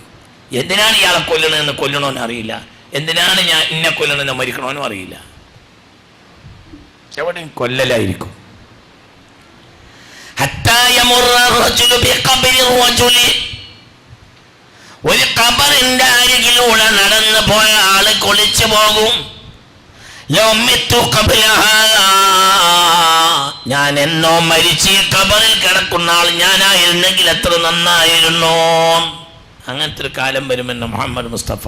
എന്തിനാണ് ഇയാളെ കൊല്ലണമെന്ന് കൊല്ലണമെന്ന് അറിയില്ല, എന്തിനാണ് ഞാൻ ഇന്നെ കൊല്ലണമെന്ന് മരിക്കണമെന്നും അറിയില്ല. എവിടെയും കൊല്ലലായിരിക്കും. ഒരു ഖബറിന്റെ അരികിലൂടെ നടന്നു പോയ ആള് കൊളിച്ചു പോകും. ഞാൻ എന്നോ മരിച്ച് ഖബറിൽ കിടക്കുന്ന ആൾ ഞാനായിരുന്നെങ്കിൽ എത്ര നന്നായിരുന്നു. അങ്ങനത്തെ ഒരു കാലം വരുമെന്ന് മുഹമ്മദ് മുസ്തഫ.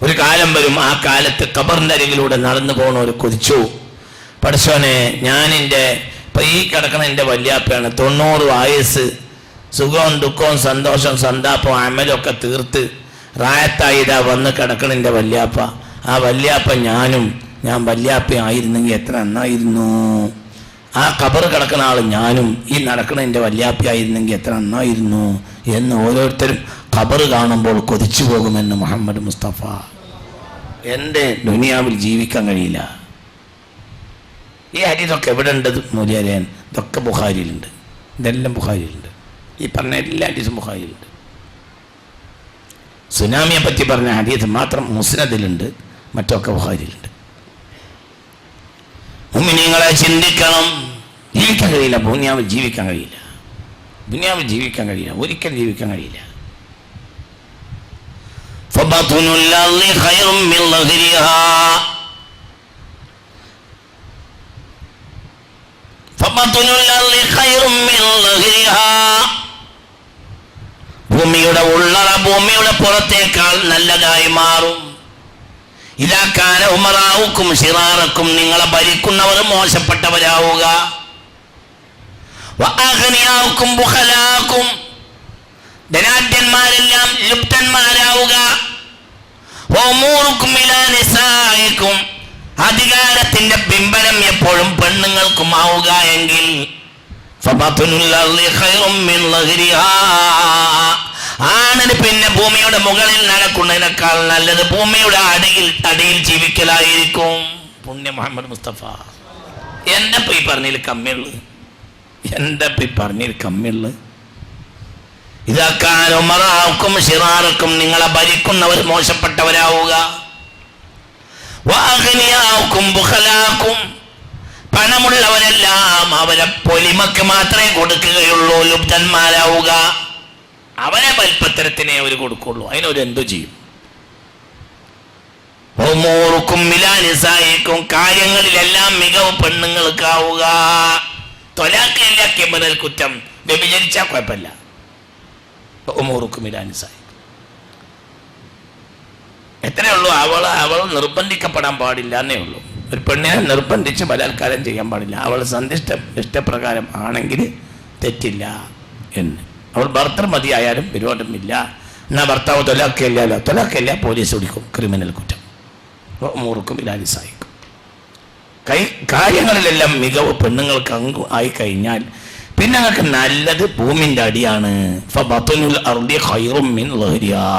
ഒരു കാലം വരും, ആ കാലത്ത് ഖബറിന്റെ അരികിലൂടെ നടന്നു പോകണ ഒരു കൊതിച്ചു, പടച്ചോനെ ഇപ്പൊ ഈ കിടക്കണ എൻ്റെ വല്യാപ്പയാണ്, 90 വയസ്സ്, സുഖവും ദുഃഖവും സന്തോഷം സന്താപവും അമലൊക്കെ തീർത്ത് റായത്തായി ഇതാ വന്ന് കിടക്കണ എൻ്റെ വല്യാപ്പ. ആ വല്യാപ്പ ഞാൻ വല്യാപ്പ ആയിരുന്നെങ്കിൽ എത്ര നന്നായിരുന്നു. ആ ഖബർ കിടക്കുന്ന ആൾ ഞാനും ഈ നടക്കണ എൻ്റെ വല്യാപ്പ ആയിരുന്നെങ്കിൽ എത്ര നന്നായിരുന്നു എന്ന് ഓരോരുത്തരും ഖബർ കാണുമ്പോൾ കൊതിച്ചു പോകുമെന്ന് മുഹമ്മദ് മുസ്തഫ. എൻ്റെ ദുനിയാവിൽ ജീവിക്കാൻ കഴിയില്ല. ഈ ഹദീസൊക്കെ എവിടെ ഉണ്ടത് മൂല്യരേൻ? ഇതൊക്കെ ബുഖാരിയിലുണ്ട്, ഇതെല്ലാം ബുഖാരിയിലുണ്ട്. ഈ പറഞ്ഞ എല്ലാ ഹദീസും ബുഖാരിയിലുണ്ട്. സുനാമിയെ പറ്റി പറഞ്ഞ ഹദീസ് മാത്രം മുസ്നദിലുണ്ട്, മറ്റൊക്കെ ബുഖാരിയിലുണ്ട്. മുഅ്മിനീങ്ങളെ ചിന്തിക്കണം. ജീവിക്കാൻ കഴിയില്ല, ദുനിയാവിൽ ജീവിക്കാൻ കഴിയില്ല, ദുനിയാവിൽ ജീവിക്കാൻ കഴിയില്ല, ഒരിക്കലും ജീവിക്കാൻ കഴിയില്ല. ഭൂമിയുടെ ഉള്ളറ ഭൂമിയുടെ പുറത്തേക്കാൾ നല്ലതായി മാറും. ഇലാക്കാന ഉമറാവുക്കും ശിറാറക്കും, നിങ്ങളെ ഭരിക്കുന്നവർ മോശപ്പെട്ടവരാവുക. വഅഗ്നിയാവുക്കും ബുഖലാക്കും, ധനാഢ്യന്മാരെല്ലാം ലുബ്ധന്മാരാവുക. വഉമൂറുക്കും ഇലാ നിസായിക്കും, അധികാരത്തിന്റെ പിമ്പലം എപ്പോഴും പെണ്ണുങ്ങൾക്കുമാവുക എങ്കിൽ ആണിന് പിന്നെ ഭൂമിയുടെ മുകളിൽ നടക്കുന്നതിനേക്കാൾ നല്ലത് ഭൂമിയുടെ അടിയിൽ ജീവിക്കലായിരിക്കും. പുണ്യ മുഹമ്മദ് മുസ്തഫ. എന്താ ഈ പറഞ്ഞതിൽ കമ്മിയുള്ളു? എന്താ ഈ പറഞ്ഞതിൽ കമ്മിയുള്ളു? ഇതാക്കാനും ഷിറാർക്കും, നിങ്ങളെ ഭരിക്കുന്നവർ മോശപ്പെട്ടവരാവുക. ബുഖലാക്കും, പണമുള്ളവരെല്ലാം അവരെ പൊലിമക്ക് മാത്രമേ കൊടുക്കുകയുള്ളൂ. ലുബ്ധന്മാരാവുക, അവരെ വൽപ്പത്തരത്തിനെ അവർ കൊടുക്കുള്ളൂ, അതിനവരെന്തു ചെയ്യും. കാര്യങ്ങളിലെല്ലാം മികവ് പെണ്ണുങ്ങൾക്കാവുക. തൊലാക്കില്ല കിബറൽ കുറ്റം, വ്യഭിചരിച്ചാൽ കുഴപ്പമില്ല. എത്രയേ ഉള്ളൂ, അവൾ നിർബന്ധിക്കപ്പെടാൻ പാടില്ല എന്നേ ഉള്ളൂ. ഒരു പെണ്ണിനെ നിർബന്ധിച്ച് ബലാത്കാരം ചെയ്യാൻ പാടില്ല. അവൾ ഇഷ്ടപ്രകാരം ആണെങ്കിൽ തെറ്റില്ല എന്ന്. അവൾ ഭർത്തൃ മതിയായാലും വിരോധമില്ല. എന്നാൽ ഭർത്താവ് തൊലാക്കില്ല, പോലീസ് പിടിക്കും, ക്രിമിനൽ കുറ്റം. മൂർക്കും ഇലാലിസായിക്കും. കാര്യങ്ങളിലെല്ലാം മികവ് പെണ്ണുങ്ങൾക്ക് ആയിക്കഴിഞ്ഞാൽ പിന്നെ ഞങ്ങൾക്ക് നല്ലത് ഭൂമിന്റെ അടിയാണ്. ഫബത്നുൽ അർളി ഖൈറും മിൻ ളഹരിഹാ.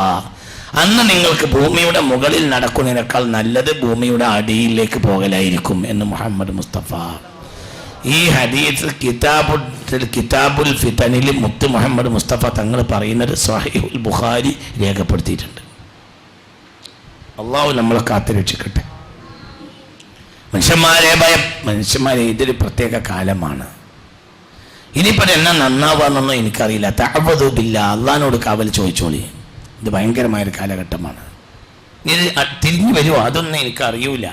അന്ന് നിങ്ങൾക്ക് ഭൂമിയുടെ മുകളിൽ നടക്കുന്നതിനേക്കാൾ നല്ലത് ഭൂമിയുടെ അടിയിലേക്ക് പോകലായിരിക്കും എന്ന് മുഹമ്മദ് മുസ്തഫ. ഈ ഹദീസ് കിതാബുൽ ഫിതനിൽ മുത്ത് മുഹമ്മദ് മുസ്തഫ തങ്ങൾ പറയുന്നത് സ്വഹീഹുൽ ബുഖാരി രേഖപ്പെടുത്തിയിട്ടുണ്ട്. അള്ളാഹു നമ്മളെ കാത്തുരക്ഷിക്കട്ടെ. മനുഷ്യന്മാരെ ഇതൊരു പ്രത്യേക കാലമാണ്. ഇനിയിപ്പോൾ എന്നാ നന്നാവാന്നൊന്നും എനിക്കറിയില്ല. തഅവ്വദു ബില്ലാഹ്, അള്ളാഹിനോട് കാവൽ ചോദിച്ചോളി. ഇത് ഭയങ്കരമായൊരു കാലഘട്ടമാണ്. ഇത് തിരിഞ്ഞു വരുമോ അതൊന്നും എനിക്കറിയൂല.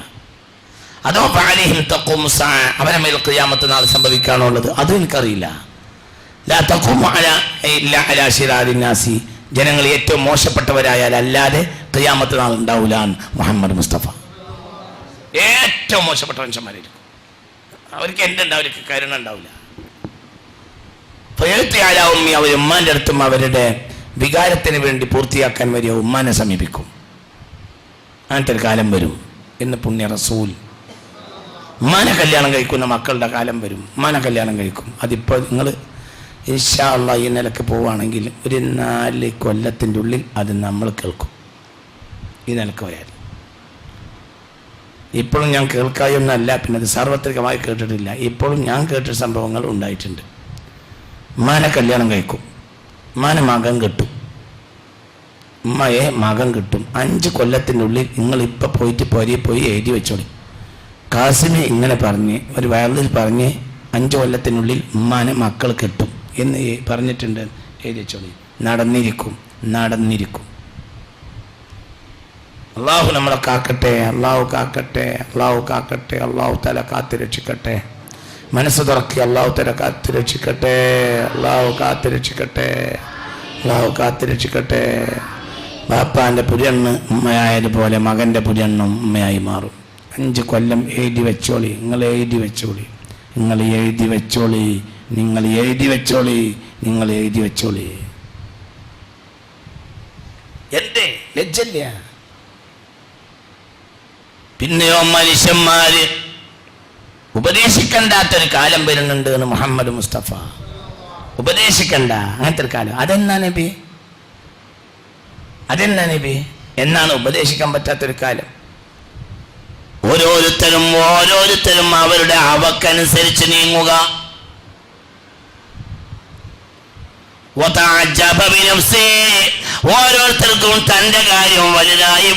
അതോ ഫഅലൈഹിം തഖൂമു സഅ, അവരെ മേൽ ഖിയാമത്ത് നാൾ സംഭവിക്കാനുള്ളത് അതും എനിക്കറിയില്ല. ലാ തഖൂമു ഇല്ലാ അലാ ശിറാരിൻ നാസി, ജനങ്ങൾ ഏറ്റവും മോശപ്പെട്ടവരായാൽ അല്ലാതെ ഖിയാമത്ത് നാൾ ഉണ്ടാവില്ല മുഹമ്മദ് മുസ്തഫ. ഏറ്റവും മോശപ്പെട്ട മനുഷ്യന്മാരായിരിക്കും. അവർക്ക് എന്തുണ്ടാവും, അവർക്ക് കരുണ ഉണ്ടാവില്ല. ഉമ്മി, അവർ ഉമ്മാന്റെ അടുത്തും അവരുടെ വികാരത്തിന് വേണ്ടി പൂർത്തിയാക്കാൻ വരിക ഉമ്മാനെ സമീപിക്കും. അങ്ങനത്തെ ഒരു കാലം വരും എന്ന് പുണ്യ റസൂൽ. ഉമ്മാനെ കല്യാണം കഴിക്കുന്ന മക്കളുടെ കാലം വരും. ഉമ്മാനെ കല്യാണം കഴിക്കും. അതിപ്പോൾ നിങ്ങൾ ഇൻഷാ അല്ലാഹ് ഈ നിലക്ക് പോവുകയാണെങ്കിൽ ഒരു 4 കൊല്ലത്തിൻ്റെ ഉള്ളിൽ അത് നമ്മൾ കേൾക്കും. ഈ നിലക്ക് പോയാൽ ഇപ്പോഴും ഞാൻ കേൾക്കായൊന്നല്ല, പിന്നെ അത് സാർവത്രികമായി കേട്ടിട്ടില്ല. ഇപ്പോഴും ഞാൻ കേട്ട സംഭവങ്ങൾ ഉണ്ടായിട്ടുണ്ട്. ഉമ്മാനെ കല്യാണം കഴിക്കും, ഉമ്മാനെ മകൻ കിട്ടും, ഉമ്മയെ മകൻ കിട്ടും. 5 കൊല്ലത്തിനുള്ളിൽ നിങ്ങൾ ഇപ്പം പോയിട്ട് പോയി എഴുതി വെച്ചോളി. കാസിമി ഇങ്ങനെ പറഞ്ഞ് ഒരു വയറിൽ പറഞ്ഞ് 5 കൊല്ലത്തിനുള്ളിൽ ഉമ്മാനെ മക്കൾ കിട്ടും എന്ന് പറഞ്ഞിട്ടുണ്ട്. എഴുതി വെച്ചോളി. നടന്നിരിക്കും. അള്ളാഹു നമ്മളെ കാക്കട്ടെ, അള്ളാഹു തല കാത്തു രക്ഷിക്കട്ടെ. മനസ്സ് തുറക്കി അള്ളാഹു തല കാത്തു രക്ഷിക്കട്ടെ. ബാപ്പാന്റെ പുരണ്ണ് ഉമ്മയായതുപോലെ മകന്റെ പുരണ്ണും ഉമ്മയായി മാറും. 5 കൊല്ലം എഴുതി വെച്ചോളി. നിങ്ങൾ എഴുതി വെച്ചോളി. എന്തേ ലജ്ജല്ല? പിന്നെയോ മനുഷ്യന്മാര് ഉപദേശിക്കണ്ടാത്തൊരു കാലം വരുന്നുണ്ട് എന്ന് മുഹമ്മദ് മുസ്തഫ. ഉപദേശിക്കണ്ട അങ്ങനത്തെ ഒരു കാലം. അതെന്നാ നബി? എന്നാണ് ഉപദേശിക്കാൻ പറ്റാത്തൊരു കാലം? ഓരോരുത്തരും അവരുടെ അവക്കനുസരിച്ച് നീങ്ങുക. ഓരോരുത്തർക്കും തന്റെ കാര്യം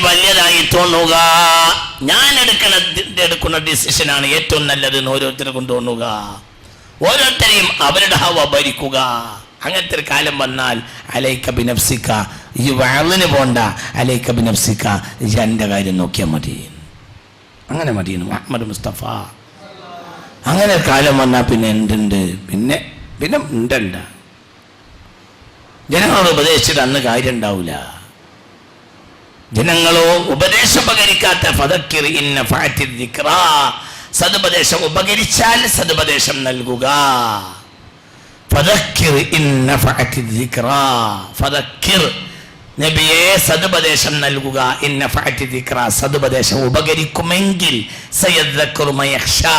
വലിയതായി തോന്നുക. ഞാൻ എടുക്കുന്ന ഡിസിഷനാണ് ഏറ്റവും നല്ലതെന്ന് ഓരോരുത്തർക്കും തോന്നുക. ഓരോരുത്തരെയും അവരുടെ ഹവ ഭരിക്കുക. അങ്ങനത്തെ ഒരു കാലം വന്നാൽ അലൈക ബിനഫ്സിക, ഈ വഅളിന് പോണ്ട, അലൈക ബിനഫ്സിക, എൻ്റെ കാര്യം നോക്കിയാൽ മതി. അങ്ങനെ മതിയെന്ന് മുഹമ്മദ് മുസ്തഫ. അങ്ങനെ കാലം വന്നാൽ പിന്നെ എന്തുണ്ട്? പിന്നെ ഉണ്ടല്ല. ജനങ്ങളോട് ഉപദേശിച്ചിട്ട് അന്ന് കാര്യം ഉണ്ടാവില്ല. ജനങ്ങളോ ഉപദേശോപകരിക്കാത്ത ഫദക്കിർ ഇൻ നഫഅത്തി ദിക്റാ, സദുപദേശം ഉപകരിച്ചാൽ സദുപദേശം നൽകുക. ഫദക്കിർ ഇൻ നഫഅത്തി ദിക്റാ, ഫദക്കിർ നബിയെ സദുപദേശം നൽകുക. ഇൻ നഫഅത്തി ദിക്റാ, സദുപദേശം ഉപകരിക്കുമെങ്കിൽ സയദ്ദക്കറു മയഖ്ശാ,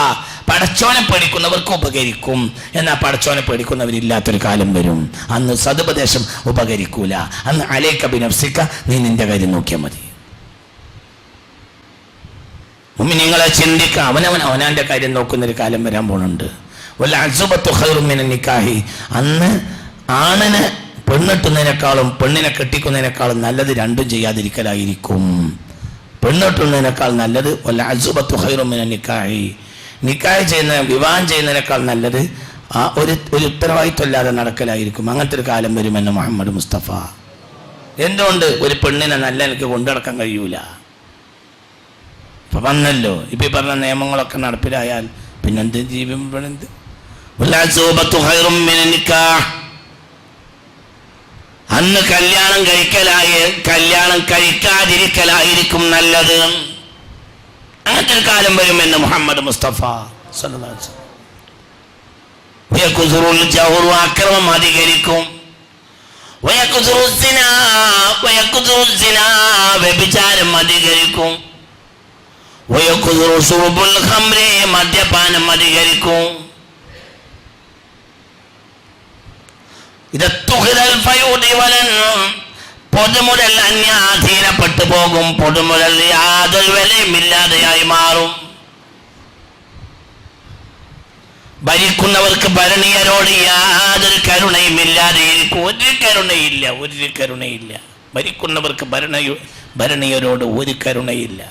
പടച്ചോനെ പേടിക്കുന്നവർക്ക് ഉപകരിക്കും. എന്നാൽ പടച്ചോനെ പേടിക്കുന്നവരില്ലാത്തൊരു കാലം വരും. അന്ന് സദുപദേശം ഉപകരിക്കൂല. അന്ന് അലൈക ബിനഫ്സിക, നീ നിന്റെ കാര്യം നോക്കിയാൽ മതി. മുഅ്മിനീങ്ങളെ ചിന്തിക്കുക. അവനാന്റെ കാര്യം നോക്കുന്നൊരു കാലം വരാൻ പോകുന്നുണ്ട്. വൽ അസുബത്തു ഖൈറും മിനൻ നിക്കാഹി, അന്ന് ആണിന് പെണ്ണിട്ടുന്നതിനേക്കാളും പെണ്ണിനെ കെട്ടിക്കുന്നതിനേക്കാളും നല്ലത് രണ്ടും ചെയ്യാതിരിക്കലായിരിക്കും. പെണ്ണിട്ടുന്നതിനേക്കാൾ നല്ലത് വൽ അസുബത്തു ഖൈറും മിനൻ നിക്കാഹി, നിക്കാഹ് ചെയ്യുന്ന വിവാഹം ചെയ്യുന്നതിനേക്കാൾ നല്ലത് ആ ഒരു ഉത്തരവാദിത്വമില്ലാതെ നടക്കലായിരിക്കും. അങ്ങനത്തെ ഒരു കാലം വരുമെന്ന് മുഹമ്മദ് മുസ്തഫ. എന്തുകൊണ്ട്? ഒരു പെണ്ണിനെ നല്ല എനിക്ക് കൊണ്ടുനടക്കാൻ കഴിയൂല. ഇപ്പൊ വന്നല്ലോ, ഇപ്പൊ ഈ പറഞ്ഞ നിയമങ്ങളൊക്കെ നടപ്പിലായാൽ പിന്നെന്ത് ജീവിതം? അന്ന് കല്യാണം കഴിക്കാതിരിക്കലായിരിക്കും നല്ലത്. അങ്ങനത്തെ ഒരു കാലം വരുമെന്ന് മുഹമ്മദ് മുസ്തഫ. അക്രമം അധികരിക്കും. വ്യഭിചാരം അധികരിക്കും. മദ്യപാനം അധികരിക്കും. പൊതുമുതൽ അന്യാധീനപ്പെട്ടു പോകും. പൊതുമുതൽ യാതൊരു വിലയുമില്ലാതെയായി മാറും. ഭരിക്കുന്നവർക്ക് ഭരണീയരോട് യാതൊരു കരുണയുമില്ലാതെ ഒരു കരുണയില്ല, ഒരു കരുണയില്ല. ഭരിക്കുന്നവർക്ക് ഭരണീയരോട് ഒരു കരുണയില്ല.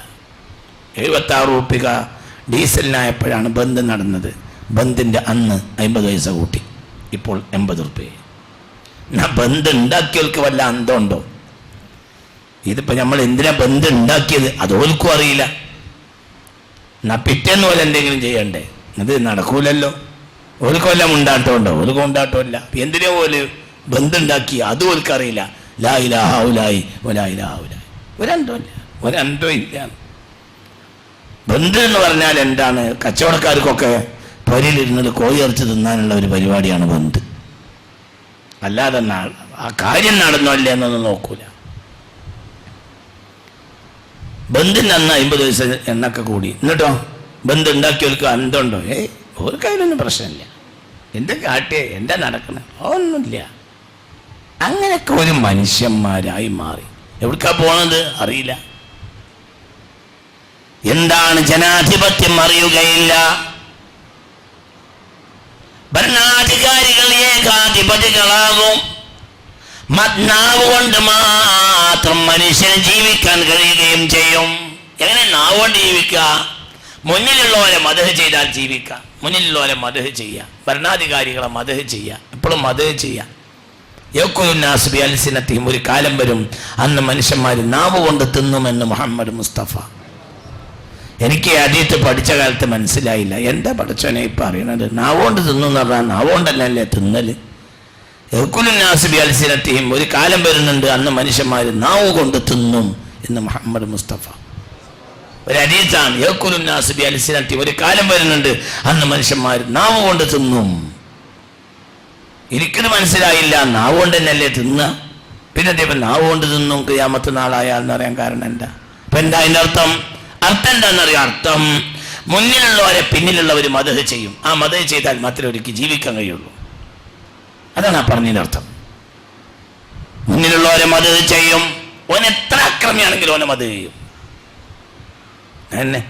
76 രൂപ ഡീസലിനായപ്പോഴാണ് ബന്ദ് നടന്നത്. ബന്ദിൻ്റെ അന്ന് 50 പൈസ കൂട്ടി, ഇപ്പോൾ 80 രൂപ. ബന്ദ് ഉണ്ടാക്കിയവർക്ക് വല്ല അന്തമുണ്ടോ? ഇതിപ്പോൾ നമ്മൾ എന്തിനാ ബന്ദ് ഉണ്ടാക്കിയത് അതോൽക്കും അറിയില്ല. പിറ്റേന്ന് പോലെ എന്തെങ്കിലും ചെയ്യണ്ടേ? ഇത് നടക്കൂലല്ലോ. ഒരു കൊല്ലം ഉണ്ടാട്ടമുണ്ടോ? ഒരു കൊണ്ടാട്ടമില്ല. എന്തിനാ പോലെ ബന്ധുണ്ടാക്കി അത് ഓൽക്കറിയില്ല. ലാ ഇലാഹ ഇല്ലല്ലാഹ് വലാ ഇലാഹ ഇല്ലല്ലാഹ്. ഒരന്തവും ഇല്ല. ബന്ധു എന്ന് പറഞ്ഞാൽ എന്താണ്? കച്ചവടക്കാർക്കൊക്കെ പൊരിയിലിരുന്നത് കോഴി ഇറച്ചി തിന്നാനുള്ള ഒരു പരിപാടിയാണ് ബന്ധു. അല്ലാതെ ആ കാര്യം നടന്നോ അല്ലേ എന്നൊന്നും നോക്കൂല. ബന്ധിന് അന്ന് 50 പൈസ എണ്ണൊക്കെ കൂടി. എന്നിട്ടോ ബന്ധം ഉണ്ടാക്കിയവർക്ക് അന്തമുണ്ടോ? ഒരു കയ്യിലൊന്നും പ്രശ്നമില്ല. എന്താ കാട്ടിയേ? എന്താ നടക്കണേ? ഒന്നുമില്ല. അങ്ങനെയൊക്കെ ഒരു മനുഷ്യന്മാരായി മാറി. എവിടേക്കാ പോണത് അറിയില്ല. എന്താണ് ജനാധിപത്യം അറിയുകയില്ല. ഭരണാധികാരികൾ ഏകാധിപതികളാകും. നാവ് കൊണ്ട് മാത്രം മനുഷ്യന് ജീവിക്കാൻ കഴിയുകയും ചെയ്യും. എങ്ങനെ നാവ് കൊണ്ട് ജീവിക്കുക? മുന്നിലുള്ളവരെ മദഹ് ചെയ്താൽ ജീവിക്കാം. മുന്നിലുള്ളവരെ മദഹ് ചെയ്യുക. ഭരണാധികാരികളെ മദഹ് ചെയ്യുക. എപ്പോഴും മദഹ് ചെയ്യുക. യഖൂലുന്നാസു ബിഅൽസിനതിഹിം. ഒരു കാലം വരും അന്ന് മനുഷ്യന്മാർ നാവ് കൊണ്ട് തിന്നുമെന്ന് മുഹമ്മദ് മുസ്തഫ. എനിക്ക് ഹദീത്ത് പഠിച്ച കാലത്ത് മനസ്സിലായില്ല. എന്താ പഠിച്ചോനെ ഇപ്പം അറിയണത്? നാവ് കൊണ്ട് തിന്നു എന്ന് പറഞ്ഞാൽ നാവ് കൊണ്ടല്ലേ തിന്നല്? യഖൂലുന്നാസു ബിഅൽസിനതിഹിം. ഒരു കാലം വരുന്നുണ്ട് അന്ന് മനുഷ്യന്മാർ നാവ് കൊണ്ട് തിന്നും എന്ന് മുഹമ്മദ് മുസ്തഫ. ഒരു ഹദീസാണ്. യഖൂലുന്നാസു ബിഅൽസിനതിഹിം. ഒരു കാലം വരുന്നുണ്ട് അന്ന് മനുഷ്യന്മാർ നാവ് കൊണ്ട് തിന്നും. എനിക്കത് മനസ്സിലായില്ല. നാവ് കൊണ്ട് തന്നെയല്ലേ തിന്നുക? പിന്നെ ദൈവം നാവ് കൊണ്ട് തിന്നും ഖിയാമത്ത് നാളായാന്ന് പറയാൻ കാരണം എന്താ? അപ്പൊ എന്താ അതിൻ്റെ അർത്ഥം? അർത്ഥം എന്താണെന്നറിയാം? അർത്ഥം മുന്നിലുള്ളവരെ പിന്നിലുള്ളവർ മദഹ് ചെയ്യും. ആ മദഹ് ചെയ്താൽ മാത്രമേ ഒരിക്കൽ ജീവിക്കാൻ കഴിയുള്ളൂ. അതാണ് ആ പറഞ്ഞതിൻ്റെ അർത്ഥം. മുന്നിലുള്ളവരെ മദഹ് ചെയ്യും. ഓൻ എത്ര അക്രമിയാണെങ്കിലും ഓനെ മദഹ് ചെയ്യും. എന്നെ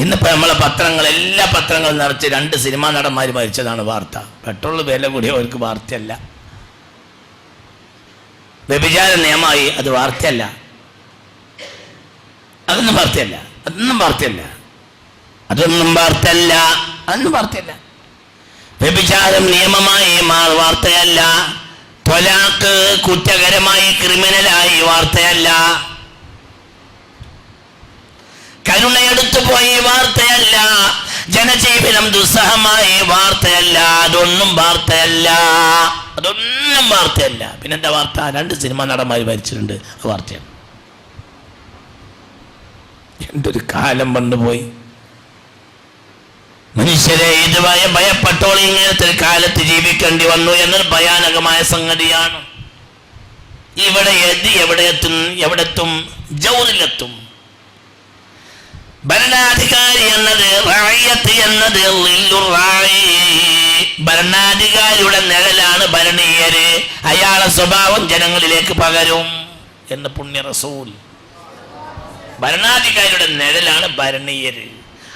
ഇന്നിപ്പോൾ നമ്മളെ പത്രങ്ങൾ, എല്ലാ പത്രങ്ങളും നിറച്ച് 2 സിനിമാ നടന്മാർ മരിച്ചതാണ് വാർത്ത. പെട്രോൾ വില കൂടിയ അവർക്ക് വാർത്തയല്ല. വ്യഭിചാര നിയമമായി അത് വാർത്തയല്ല. അതൊന്നും വാർത്തയല്ല. അതൊന്നും വാർത്തയല്ല. അതൊന്നും വാർത്തയല്ല. അതൊന്നും വാർത്തയല്ല. വ്യഭിചാരം നിയമമായി വാർത്തയല്ല. ത്വലാഖ് കുറ്റകരമായി ക്രിമിനലായി വാർത്തയല്ല. കരുണയെടുത്തു പോയി വാർത്തയല്ല. ജനജീവനം ദുസ്സഹമായി വാർത്തയല്ല. അതൊന്നും വാർത്തയല്ല. അതൊന്നും വാർത്തയല്ല. പിന്നെന്താ വാർത്ത? 2 സിനിമാ നടന്മാർ മരിച്ചിട്ടുണ്ട്. അത് വാർത്തയാണ്. എന്തൊരു കാലം വന്നുപോയി. മനുഷ്യരെ ഇതുവരെ ഭയപ്പെട്ടോൾ ഇങ്ങനത്തെ ഒരു കാലത്ത് ജീവിക്കേണ്ടി വന്നു എന്നൊരു ഭയാനകമായ സംഗതിയാണ്. ഇവിടെ എവിടെത്തും ജൗറിലെത്തും. ഭരണാധികാരി എന്നത്, റായിയത്ത് എന്നത് ഭരണാധികാരിയുടെ നിഴലാണ് ഭരണീയര്. അയാളെ സ്വഭാവം ജനങ്ങളിലേക്ക് പകരും എന്ന് പുണ്യ റസൂൽ. ഭരണാധികാരിയുടെ നിഴലാണ് ഭരണീയര്.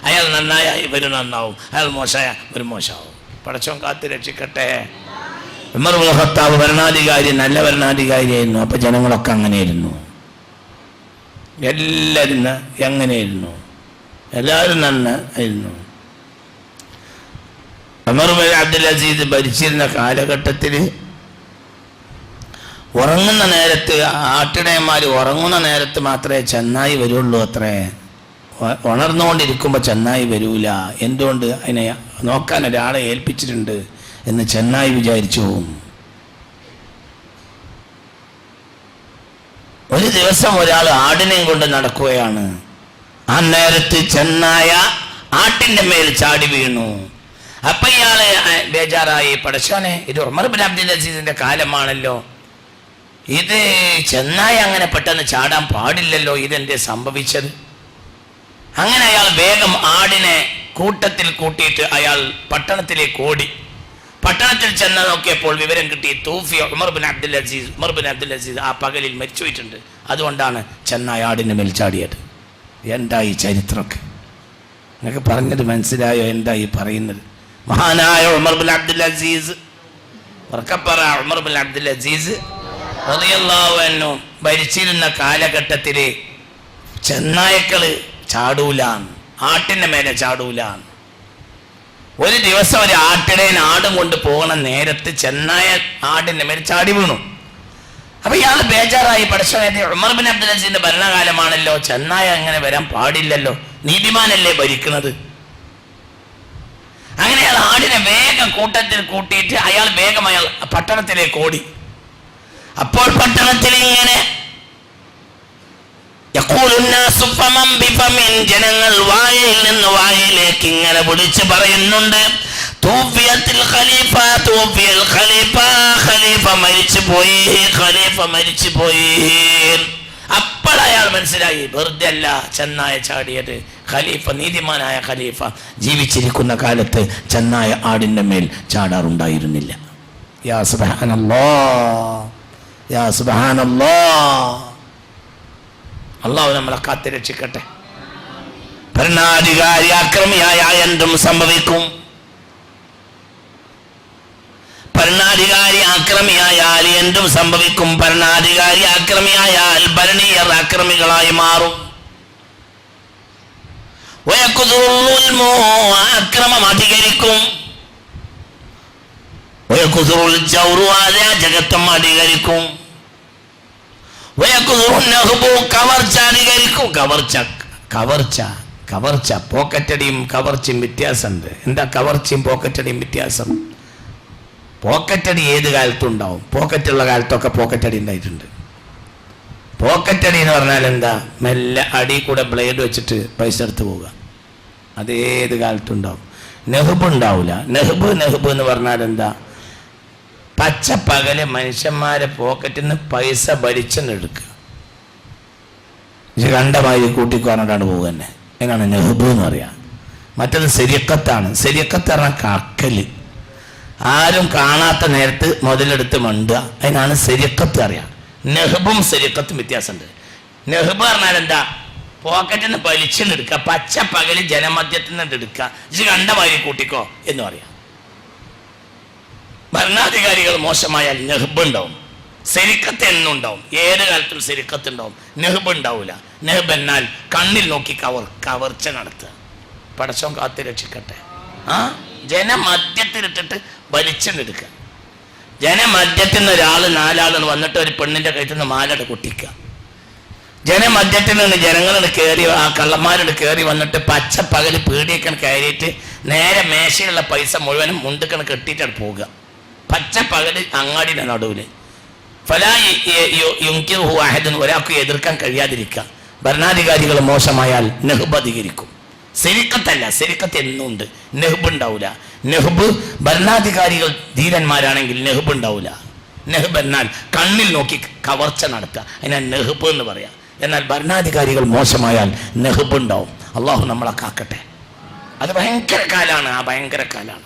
അയാൾ നന്നായ ഇവര് നന്നാവും, അയാൾ മോശമായ ഇവർ മോശമാവും. പടച്ചോൻ കാത്ത് രക്ഷിക്കട്ടെ. ഉമർ ഇബ്നുൽ ഖത്താബ് ഭരണാധികാരി, നല്ല ഭരണാധികാരിയായിരുന്നു. അപ്പൊ ജനങ്ങളൊക്കെ അങ്ങനെയായിരുന്നു. എല്ലാവരും എങ്ങനെയായിരുന്നു? എല്ലാവരും നന്നായിരുന്നു. ഉമർ ബിൻ അബ്ദുൽ അസീസ് ഭരിച്ചിരുന്ന കാലഘട്ടത്തിൽ ഉറങ്ങുന്ന നേരത്ത്, ആട്ടിടയന്മാർ ഉറങ്ങുന്ന നേരത്ത് മാത്രമേ ചെന്നായി വരുള്ളൂ അത്രേ. ഉണർന്നുകൊണ്ടിരിക്കുമ്പോൾ ചെന്നായി വരൂല. എന്തുകൊണ്ട്? അതിനെ നോക്കാൻ ഒരാളെ ഏൽപ്പിച്ചിട്ടുണ്ട് എന്ന് ചെന്നായി വിചാരിച്ചു പോകും. ഒരു ദിവസം ഒരാൾ ആടിനെയും കൊണ്ട് നടക്കുകയാണ്. ആ നേരത്ത് ചെന്നായ ആട്ടിന്റെ മേൽ ചാടി വീണു. അപ്പൊ ഇയാള് ബേജാറായി. പടച്ചോനെ, ഇത് ഉമർ ബിൻ അബ്ദുൽ അസീസിന്റെ കാലമാണല്ലോ, ഇത് ചെന്നായ അങ്ങനെ പെട്ടെന്ന് ചാടാൻ പാടില്ലല്ലോ, ഇതെന്തേ സംഭവിച്ചത്? അങ്ങനെ അയാൾ വേഗം ആടിനെ കൂട്ടത്തിൽ കൂട്ടിയിട്ട് അയാൾ പട്ടണത്തിലേക്ക് ഓടി. പട്ടണത്തിൽ ചെന്ന് നോക്കിയപ്പോൾ വിവരം കിട്ടി തൂഫി ഉമർ ബിൻ അബ്ദുൽ അസീസ് ആ പകലിൽ മരിച്ചുപോയിട്ടുണ്ട്. അതുകൊണ്ടാണ് ചെന്നായ ആടിന് മേൽ ചാടിയത്. എന്താ ഈ ചരിത്രമൊക്കെ? നിങ്ങൾക്ക് പറഞ്ഞത് മനസ്സിലായോ? എന്താ ഈ പറയുന്നത്? മഹാനായ ഉമർ ബിൻ അബ്ദുൽ അസീസ്, ഉറക്കപ്പറ, ഉമർ ബിൻ അബ്ദുൽ അസീസ് റളിയല്ലാഹു അൻഹു ഭരിച്ചിരുന്ന കാലഘട്ടത്തിൽ ചെന്നായക്കള് ചാടൂലാന്ന്, ആട്ടിൻ്റെ മേലെ ചാടൂലാന്ന്. ഒരു ദിവസം ഒരു ആട്ടിടേൻ ആടും കൊണ്ട് പോകണ നേരത്ത് ചെന്നായ ആടിൻ്റെ മേൽ ചാടി വീണു. അപ്പൊ ഇയാൾ ബേജാറായി. പടച്ചോനെ, ഉമർ ബിൻ അബ്ദുൽ അസീസിന്റെ ഭരണകാലമാണല്ലോ, ചെന്നായ അങ്ങനെ വരാൻ പാടില്ലല്ലോ, നീതിമാനല്ലേ ഭരിക്കുന്നത്. അങ്ങനെ അയാൾ ആടിനെ വേഗം കൂട്ടത്തിൽ കൂട്ടിയിട്ട് അയാൾ വേഗം പട്ടണത്തിലേക്ക് ഓടി. അപ്പോൾ പട്ടണത്തിൽ ഇങ്ങനെ ജനങ്ങൾ വായയിൽ നിന്ന് വായയിലേക്ക് ഇങ്ങനെ വിളിച്ചു പറയുന്നുണ്ട്, ഖലീഫ മരിച്ചുപോയി. അപ്പോൾ അയാൾ മനസ്സിലായി, വെറുതെ അല്ല ചെന്നായ ചാടിയത്, ഖലീഫ, നീതിമാനായ ഖലീഫ ജീവിച്ചിരിക്കുന്ന കാലത്ത് ചെന്നായ ആടിന്റെ മേൽ ചാടാറുണ്ടായിരുന്നില്ല. യാ സുബ്ഹാനല്ലാഹ്, യാ സുബ്ഹാനല്ലാഹ്. അള്ളാഹു നമ്മളെ കാത്ത് രക്ഷിക്കട്ടെ. ഭരണാധികാരി അക്രമിയായ എന്തും സംഭവിക്കും. ഭരണാധികാരി അക്രമിയായാൽ എന്തും സംഭവിക്കും. ഭരണാധികാരി അക്രമിയായാൽ ഭരണീയർ അക്രമികളായി മാറും. അക്രമം അധികരിക്കും. അരാജകത്വം അധികരിക്കും. കവർച്ച അധികരിക്കും. കവർച്ച പോക്കറ്റടിയും കവർച്ചയും വ്യത്യാസമുണ്ട്. എന്താ കവർച്ചയും പോക്കറ്റടിയും വ്യത്യാസം? പോക്കറ്റടി ഏത് കാലത്തും ഉണ്ടാവും. പോക്കറ്റുള്ള കാലത്തൊക്കെ പോക്കറ്റടി ഉണ്ടായിട്ടുണ്ട്. പോക്കറ്റടി എന്ന് പറഞ്ഞാൽ എന്താ? മെല്ലെ അടി കൂടെ ബ്ലേഡ് വെച്ചിട്ട് പൈസ എടുത്ത് പോവുക. അതേത് കാലത്തും ഉണ്ടാവും. നെഹ്ബ് ഉണ്ടാവില്ല. നെഹ്ബ് എന്ന് പറഞ്ഞാൽ എന്താ? പച്ച പകല് മനുഷ്യന്മാരെ പോക്കറ്റിൽ നിന്ന് പൈസ ഭരിച്ചെടുക്കുക. ഇത് കണ്ടമായി കൂട്ടിക്കോറണ്ടാണ് പോകുക തന്നെ. അതിനാണ് നെഹ്ബ് എന്ന് പറയാ. മറ്റത് സെരിക്കത്താണ്. സെരിക്കത്ത് പറഞ്ഞാൽ കാക്കല്, ആരും കാണാത്ത നേരത്ത് മുതലെടുത്ത് മണ്ടുക. അതിനാണ് സെരിക്കത്ത് അറിയാം. നെഹ്ബും സെരിക്കത്തും വ്യത്യാസമുണ്ട്. നെഹ്ബ് പറഞ്ഞാൽ എന്താ? പോക്കറ്റിൽ നിന്ന് വലിച്ചെടുക്കുക, പച്ച പകല് ജനമധ്യത്തിൽ നിന്ന് എടുക്കുക. ഇത് കണ്ടമായി കൂട്ടിക്കോ എന്ന് പറയാം. ഭരണാധികാരികൾ മോശമായാൽ നെഹ്ബ് ഉണ്ടാവും. സെരിക്കത്ത് എന്നുണ്ടാവും. ഏത് കാലത്തും സെരിക്കത്ത് ഉണ്ടാവും. നെഹ്ബ് ഉണ്ടാവില്ല. നെഹ്ബ് എന്നാൽ കണ്ണിൽ നോക്കി കവർച്ച നടത്തുക. പടച്ചോൻ കാത്ത് രക്ഷിക്കട്ടെ. ജനമധ്യത്തിലിട്ടിട്ട് വലിച്ചെടുക്കുക. ജനമധ്യത്തിൽ നിന്ന് ഒരാൾ, നാലാളുകൾ വന്നിട്ട് ഒരു പെണ്ണിന്റെ കയ്യിൽ നിന്ന് മാലയുടെ പൊട്ടിക്കുക. ജനമധ്യത്തിൽ നിന്ന് ജനങ്ങളോട് കയറി, ആ കള്ളന്മാരോട് കയറി വന്നിട്ട് പച്ച പകല് പീടിയൊക്കെ കയറിയിട്ട് നേരെ മേശയിലുള്ള പൈസ മുഴുവനും മുണ്ടുക്കണ് കെട്ടിയിട്ടാണ് പോവുക. പച്ച പകല് അങ്ങാടിയുടെ നടുവില്. ഒരാൾക്ക് എതിർക്കാൻ കഴിയാതിരിക്കുക. ഭരണാധികാരികൾ മോശമായാൽ നെഹ്ബ് അധികരിക്കും. സെരിക്കത്തല്ല, സെരിക്കത്ത് എന്നുണ്ട്. നെഹ്ബ് ഉണ്ടാവില്ല. നെഹ്ബ് ഭരണാധികാരികൾ ധീരന്മാരാണെങ്കിൽ നെഹ്ബ് ഉണ്ടാവില്ല. നെഹ്ബ് എന്നാൽ കണ്ണിൽ നോക്കി കവർച്ച നടത്തുക. അതിനാ നെഹ്ബ് എന്ന് പറയാം. എന്നാൽ ഭരണാധികാരികൾ മോശമായാൽ നെഹ്ബ് ഉണ്ടാവും. അള്ളാഹു നമ്മളെ കാക്കട്ടെ. അത് ഭയങ്കര കാലാണ്. ആ ഭയങ്കര കാലാണ്.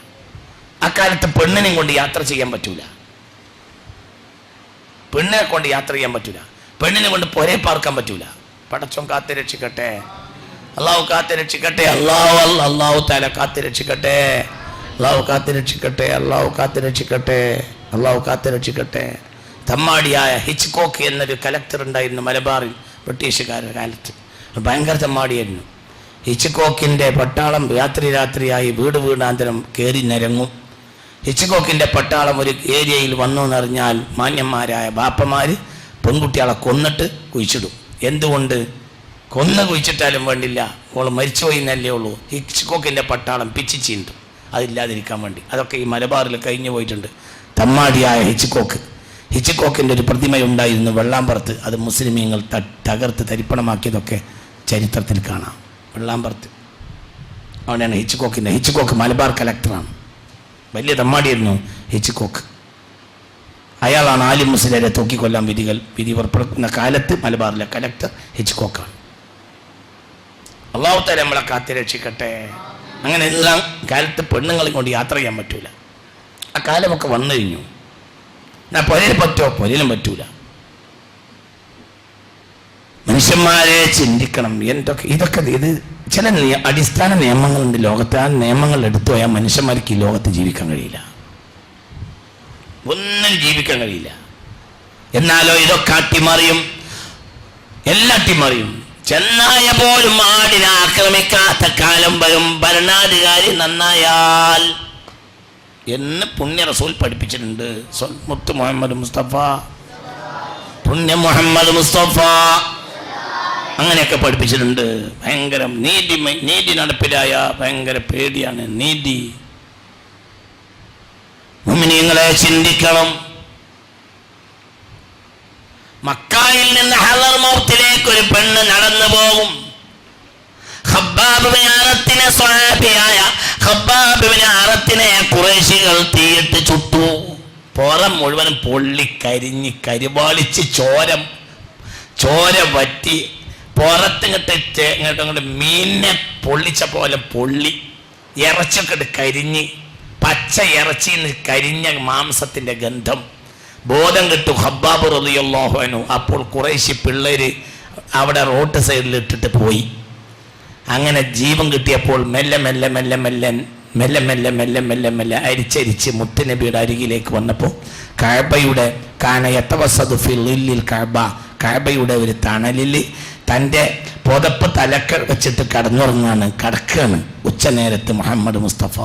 അക്കാലത്ത് പെണ്ണിനെയും കൊണ്ട് യാത്ര ചെയ്യാൻ പറ്റൂല. പെണ്ണിനെ കൊണ്ട് യാത്ര ചെയ്യാൻ പറ്റൂല. പെണ്ണിനെ കൊണ്ട് പൊരേ പാർക്കാൻ പറ്റൂല. പടച്ചോൻ കാത്ത് രക്ഷിക്കട്ടെ. അള്ളാഹു കാത്ത് രക്ഷിക്കട്ടെ. അള്ളാഹു താല കാത്ത് രക്ഷിക്കട്ടെ. അള്ളാഹു കാത്ത് രക്ഷിക്കട്ടെ. അള്ളാഹു കാത്ത് രക്ഷിക്കട്ടെ. അള്ളാഹു കാത്ത് രക്ഷിക്കട്ടെ. തമ്മാടിയായ ഹിച്ച്കോക്ക് എന്നൊരു കലക്ടർ ഉണ്ടായിരുന്നു മലബാറിൽ ബ്രിട്ടീഷുകാരുടെ കാലത്ത്. ഭയങ്കര തമ്മാടിയായിരുന്നു. ഹിച്ച്കോക്കിൻ്റെ പട്ടാളം രാത്രിയായി വീടാന്തരം കയറി നിരങ്ങും. ഹിച്ച്കോക്കിൻ്റെ പട്ടാളം ഒരു ഏരിയയിൽ വന്നു എന്നറിഞ്ഞാൽ മാന്യന്മാരായ ബാപ്പമാർ പെൺകുട്ടികളെ കൊന്നിട്ട് കുഴിച്ചിടും. എന്തുകൊണ്ട്? കൊന്ന് കുഴിച്ചിട്ടാലും വേണ്ടില്ല, ഓൾ മരിച്ചുപോയി എന്നല്ലേ ഉള്ളൂ. ഹിച്ച്കോക്കിൻ്റെ പട്ടാളം പിച്ചി ചീന്തും അതില്ലാതിരിക്കാൻ വേണ്ടി. അതൊക്കെ ഈ മലബാറിൽ കഴിഞ്ഞു പോയിട്ടുണ്ട്. തമ്മാടിയായ ഹിച്ച്കോക്കിൻ്റെ ഒരു പ്രതിമയുണ്ടായിരുന്നു വെള്ളാമ്പുറത്ത്. അത് മുസ്ലിമീങ്ങൾ തകർത്ത് തരിപ്പണമാക്കിയതൊക്കെ ചരിത്രത്തിൽ കാണാം. വെള്ളാമ്പുറത്ത് അവിടെയാണ് ഹിച്ച്കോക്ക് മലബാർ കലക്ടറാണ്. വലിയ തമ്മാടിയായിരുന്നു ഹിച്ച്കോക്ക്. അയാളാണ് ആലിം മുസ്ലിരെ തൂക്കിക്കൊല്ലാൻ വിധി പുറപ്പെടുന്ന കാലത്ത് മലബാറിലെ കലക്ടർ ഹിച്ച്കോക്കാണ്. അള്ളാഹു തആല നമ്മളെ കാത്ത് രക്ഷിക്കട്ടെ. അങ്ങനെ എല്ലാ കാലത്ത് പെണ്ണുങ്ങളെ കൊണ്ട് യാത്ര ചെയ്യാൻ പറ്റൂല. ആ കാലമൊക്കെ വന്നു കഴിഞ്ഞു. എന്നാ പൊരയിൽ പറ്റുമോ? പൊരയിലും പറ്റൂല. മനുഷ്യന്മാരെ ചിന്തിക്കണം. ഇതൊക്കെ ഇത് ചില അടിസ്ഥാന നിയമങ്ങളുണ്ട് ലോകത്ത്. ആ നിയമങ്ങൾ എടുത്തു പോയാൽ മനുഷ്യന്മാർക്ക് ഈ ലോകത്ത് ജീവിക്കാൻ കഴിയില്ല, ഒന്നും ജീവിക്കാൻ കഴിയില്ല. എന്നാലോ ഇതൊക്കെ അട്ടിമറിയും, എല്ലാം അട്ടിമറിയും. ചെന്നായ പോലും ആടിനെ ആക്രമിക്കാത്ത കാലം വരും ഭരണാധികാരി നന്നായാൽ എന്ന് പുണ്യ റസൂൽ പഠിപ്പിച്ചിട്ടുണ്ട്. മുത്ത് മുഹമ്മദ് മുസ്തഫ, പുണ്യ മുഹമ്മദ് മുസ്തഫ അങ്ങനെയൊക്കെ പഠിപ്പിച്ചിട്ടുണ്ട്. ഭയങ്കര നീതി നടപ്പിലായ ഭയങ്കര പേടിയാണ് നീതി. മുഅ്മിനീങ്ങളെ ചിന്തിക്കണം. മക്കയിൽ നിന്ന് ഹളർമൗത്തിലേക്ക് ഒരു പെണ്ണ് നടന്നു പോകും. ഖബ്ബാബ് ബിൻ അറത്തിനെ സ്വഹാബിയായ ഖബ്ബാബ് ബിൻ അറത്തിനെ ഖുറൈശികൾ തീയിട്ട് ചുട്ടു. പുറം മുഴുവനും പൊള്ളി കരിഞ്ഞ് കരിവാളിച്ച് ചോര വറ്റി പുറത്തിങ്ങോട്ട് മീനിനെ പൊള്ളിച്ച പോലെ പൊള്ളി ഇറച്ചൊക്കെ കരിഞ്ഞ് പച്ച ഇറച്ചിന്ന് കരിഞ്ഞ മാംസത്തിന്റെ ഗന്ധം. ബോധം കിട്ടു ഖബ്ബാബ് റളിയല്ലാഹു അൻഹു. അപ്പോൾ ഖുറൈശി പിള്ളേര് അവിടെ റോഡ് സൈഡിൽ ഇട്ടിട്ട് പോയി. അങ്ങനെ ജീവൻ കിട്ടിയപ്പോൾ മെല്ലെ മെല്ലെ മെല്ലെ മെല്ലെ മെല്ലെ മെല്ലെ മെല്ലെ മെല്ലെ മെല്ലെ അരിച്ചരിച്ച് മുത്തുനബിയുടെ അരികിലേക്ക് വന്നപ്പോൾ കഅബയുടെ കഅബയുടെ ഒരു തണലിൽ തൻ്റെ പുതപ്പ് തലക്ക വെച്ചിട്ട് കിടക്കുകയാണ് ഉച്ചനേരത്ത് മുഹമ്മദ് മുസ്തഫ.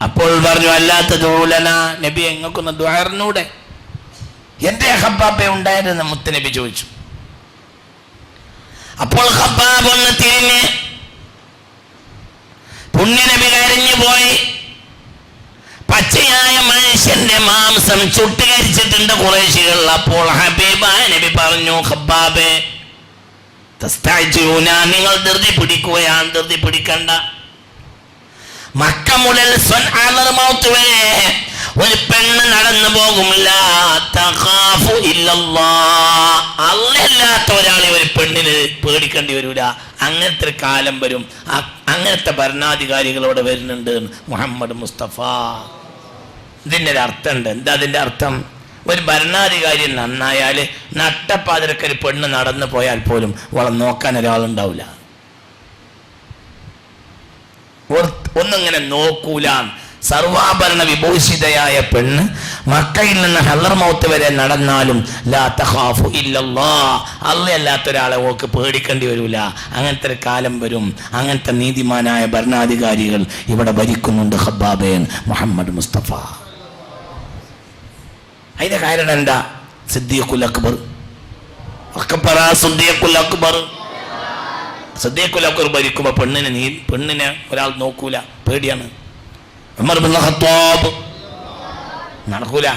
അപ്പോൾ പറഞ്ഞു, അല്ലാത്ത ദൂലന നബി, എങ്ങൾക്കൊന്ന് ദുആറിനൂടെ? എന്റെ ഖബ്ബാബെ ഉണ്ടായിരുന്നു മുത്തുനബി ചോദിച്ചു. അപ്പോൾ ഖബ്ബാബ് ഒന്ന് തിരിഞ്ഞ് പുണ്യനബി കരഞ്ഞു പോയി. പച്ചയായ മനുഷ്യന്റെ മാംസം ചുട്ടുകരിച്ചിട്ടുണ്ട് ഖുറൈശികൾ. അപ്പോൾ ഹബീബായ നബി പറഞ്ഞു, ഖബ്ബാബെ തസ്തഅജിലൂന, നിങ്ങൾ ധൃതി പിടിക്കുകയാണ്, ധൃതി പിടിക്കണ്ട. മക്ക മുതൽ ഹളർമൗത്ത് വരെ ഒരു പെണ്ണ് നടന്നു പോകുമില്ല. അല്ലാത്ത ഒരാളെ ഒരു പെണ്ണിന് പേടിക്കേണ്ടി വരൂല. അങ്ങനത്തെ കാലം വരും. അങ്ങനത്തെ ഭരണാധികാരികളോട് വരുന്നുണ്ട് മുഹമ്മദ് മുസ്തഫ. ഇതിൻ്റെ ഒരു അർത്ഥമുണ്ട്. എന്താ അതിൻ്റെ അർത്ഥം? ഒരു ഭരണാധികാരി നന്നായാൽ നട്ടപ്പാതിരക്ക് ഒരു പെണ്ണ് നടന്നു പോയാൽ പോലും അവളെ നോക്കാൻ ഒരാളുണ്ടാവില്ല. ഒന്നിങ്ങനെ നോക്കൂല. സർവാഭരണ വിഭൂഷിതയായ പെണ്ണ് മക്കയിൽ നിന്ന് ഹളർമൗത്ത് വരെ നടന്നാലും ലാ തഖാഫു ഇല്ലല്ലാഹ്, അല്ലാത്ത ഒരാളെ ഓൾക്ക് പേടിക്കേണ്ടി വരൂല. അങ്ങനത്തെ ഒരു കാലം വരും. അങ്ങനത്തെ നീതിമാനായ ഭരണാധികാരികൾ ഇവിടെ ഭരിക്കുന്നുണ്ട്. ഖബ്ബാബേൻ മുഹമ്മദ് മുസ്തഫ. അതിന്റെ കാരണം എന്താ? സിദ്ദീഖുൽ അക്ബർ. സിദ്ദീഖുൽ അക്ബർ ഭരിക്കുമ്പോൾ പെണ്ണിനെ ഒരാൾ നോക്കൂല, പേടിയാണ്. ഉമർ ഇബ്നുൽ ഖത്താബ് നടക്കൂല.